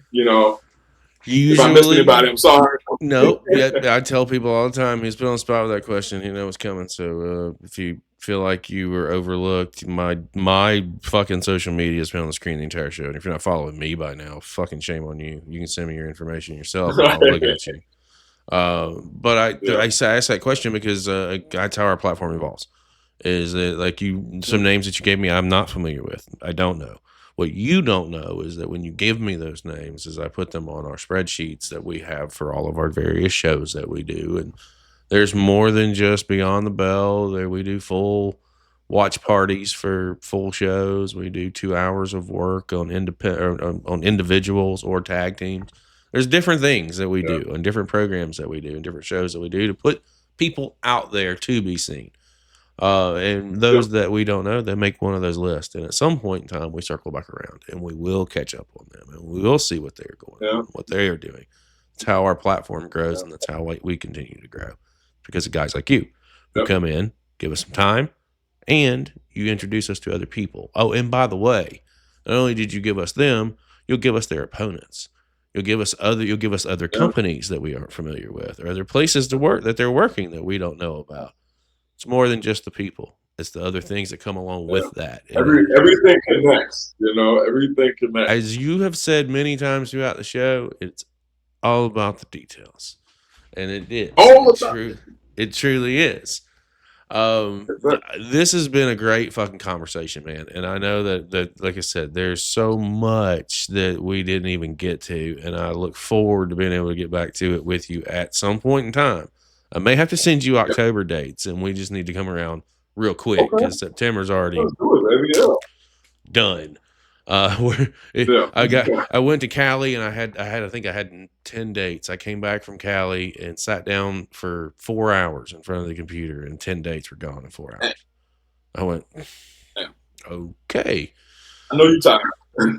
Usually, if I missed anybody, I'm sorry. No, yeah, I tell people all the time. He's put on the spot with that question. He knows what's coming. So if you feel like you were overlooked, my fucking social media has been on the screen the entire show. And if you're not following me by now, fucking shame on you. You can send me your information yourself, and I'll look at you. But I asked that question because that's how our platform evolves. Is that like some names that you gave me I'm not familiar with. I don't know. What you don't know is that when you give me those names, is I put them on our spreadsheets that we have for all of our various shows that we do. And there's more than just Beyond the Bell. There we do full watch parties for full shows. We do 2 hours of work on on individuals or tag teams. There's different things that we do and different programs that we do and different shows that we do to put people out there to be seen. And those that we don't know, they make one of those lists. And at some point in time, we circle back around and we will catch up on them and we will see what they're going on, what they are doing. That's how our platform grows, and that's how we continue to grow because of guys like you who come in, give us some time, and you introduce us to other people. Oh, and by the way, not only did you give us them, you'll give us their opponents. You'll give us other companies that we aren't familiar with, or other places to work that they're working that we don't know about. It's more than just the people. It's the other things that come along with that. Everything connects, everything connects. As you have said many times throughout the show, it's all about the details. And it is. It truly is. This has been a great fucking conversation, man. And I know that, like I said, there's so much that we didn't even get to. And I look forward to being able to get back to it with you at some point in time. I may have to send you October dates, and we just need to come around real quick because September's already done. I went to Cali, and I think I had 10 dates. I came back from Cali and sat down for 4 hours in front of the computer, and 10 dates were gone in 4 hours. I went, okay. I know you're tired.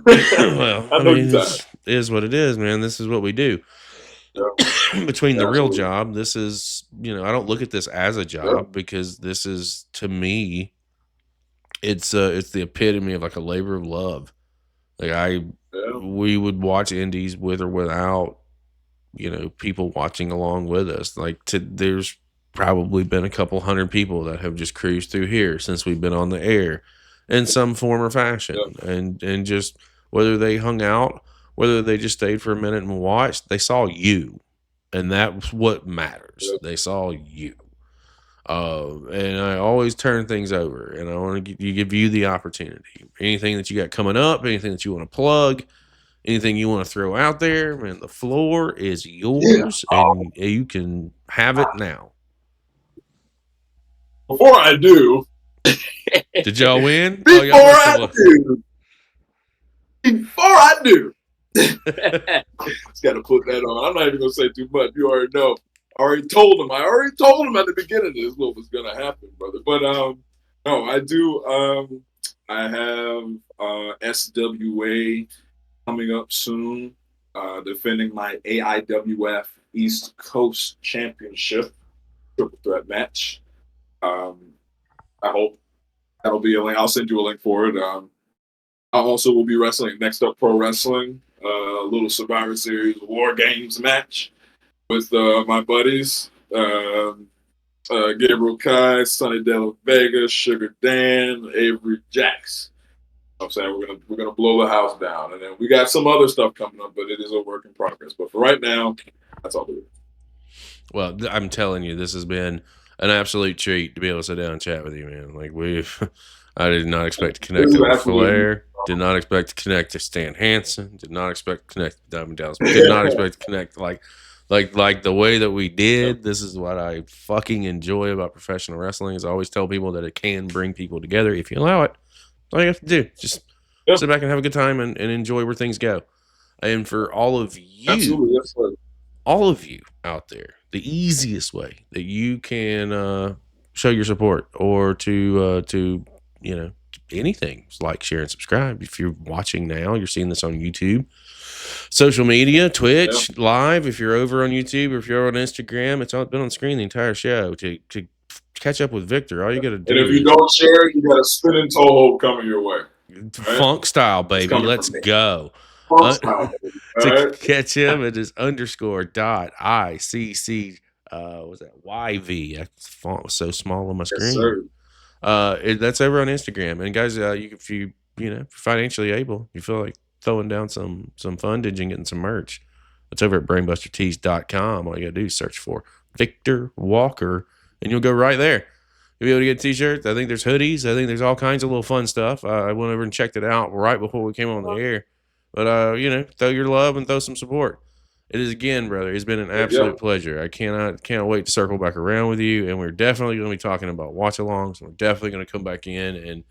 Well, I mean, it is what it is, man. This is what we do. Between the real job, this is, I don't look at this as a job because this is, to me, it's the epitome of like a labor of love. Like we would watch indies with or without, people watching along with us. There's probably been a couple hundred people that have just cruised through here since we've been on the air in some form or fashion, and just whether they hung out, whether they just stayed for a minute and watched, they saw you. And that's what matters. They saw you. And I always turn things over. And I want to give you the opportunity. Anything that you got coming up, anything that you want to plug, anything you want to throw out there, man, the floor is yours. And you can have it now. Before I do. Did y'all win? Before I do. Just got to put that on. I'm not even going to say too much. You already know. I already told him at the beginning of this what was going to happen, brother. But no, I do. I have SWA coming up soon, defending my AIWF East Coast Championship triple threat match. I hope that'll be a link. I'll send you a link for it. I also will be wrestling Next Up Pro Wrestling, a little Survivor Series War Games match with my buddies, Gabriel Kai, Sonny De La Vega, Sugar Dan, Avery Jax. I'm saying we're gonna blow the house down, and then we got some other stuff coming up, but it is a work in progress. But for right now, that's all it is. Well, I'm telling you, this has been an absolute treat to be able to sit down and chat with you, man. I did not expect to connect to Ric Flair. Did not expect to connect to Stan Hansen. Did not expect to connect to Diamond Dallas. Did not expect to connect like the way that we did. This is what I fucking enjoy about professional wrestling. Is I always tell people that it can bring people together if you allow it. All you have to do, just sit back and have a good time and enjoy where things go. And for all of you, all of you out there, the easiest way that you can show your support or to anything, like, share, and subscribe. If you're watching now, you're seeing this on YouTube, social media, Twitch, live. If you're over on YouTube or if you're on Instagram, it's all been on screen the entire show. To catch up with Victor, all you got to do. And if you don't share, you got a spinning toe hold coming your way. Funk style, baby. Let's go. To catch him, it is _.ICC. Was that YV? That font was so small on my screen. sir. That's over on Instagram. And guys, if you financially able, you feel like throwing down some fundage and getting some merch, it's over at brainbustertees.com. All you gotta do is search for Victor Walker, and you'll go right there. You'll be able to get t-shirts. I think there's hoodies. I think there's all kinds of little fun stuff. I went over and checked it out right before we came on the air. But throw your love and throw some support. It is, again, brother, it's been an absolute pleasure. I can't wait to circle back around with you, and we're definitely going to be talking about watch-alongs. We're definitely going to come back in and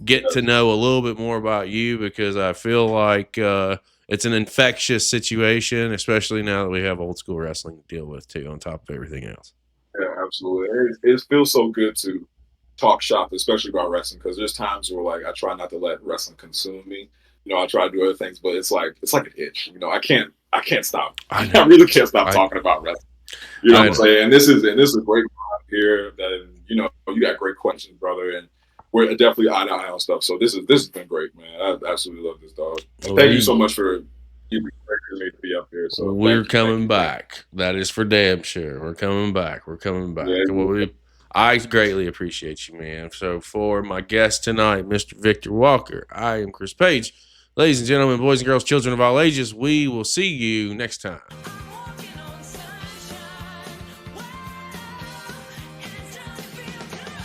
get to know a little bit more about you, because I feel like it's an infectious situation, especially now that we have old school wrestling to deal with too, on top of everything else. Yeah, absolutely. It feels so good to talk shop, especially about wrestling, because there's times where like I try not to let wrestling consume me. I try to do other things, but it's like an itch. I can't stop. I really can't stop talking about wrestling. You know what I'm saying? And this is a great vibe here. That you got great questions, brother, and we're definitely eye to eye on stuff. So this has been great, man. I absolutely love this, dog. Thank you so much for me to be up here. So we're coming back. That is for damn sure. We're coming back. Yeah, I greatly appreciate you, man. So for my guest tonight, Mr. Victor Walker, I am Chris Page. Ladies and gentlemen, boys and girls, children of all ages, we will see you next time.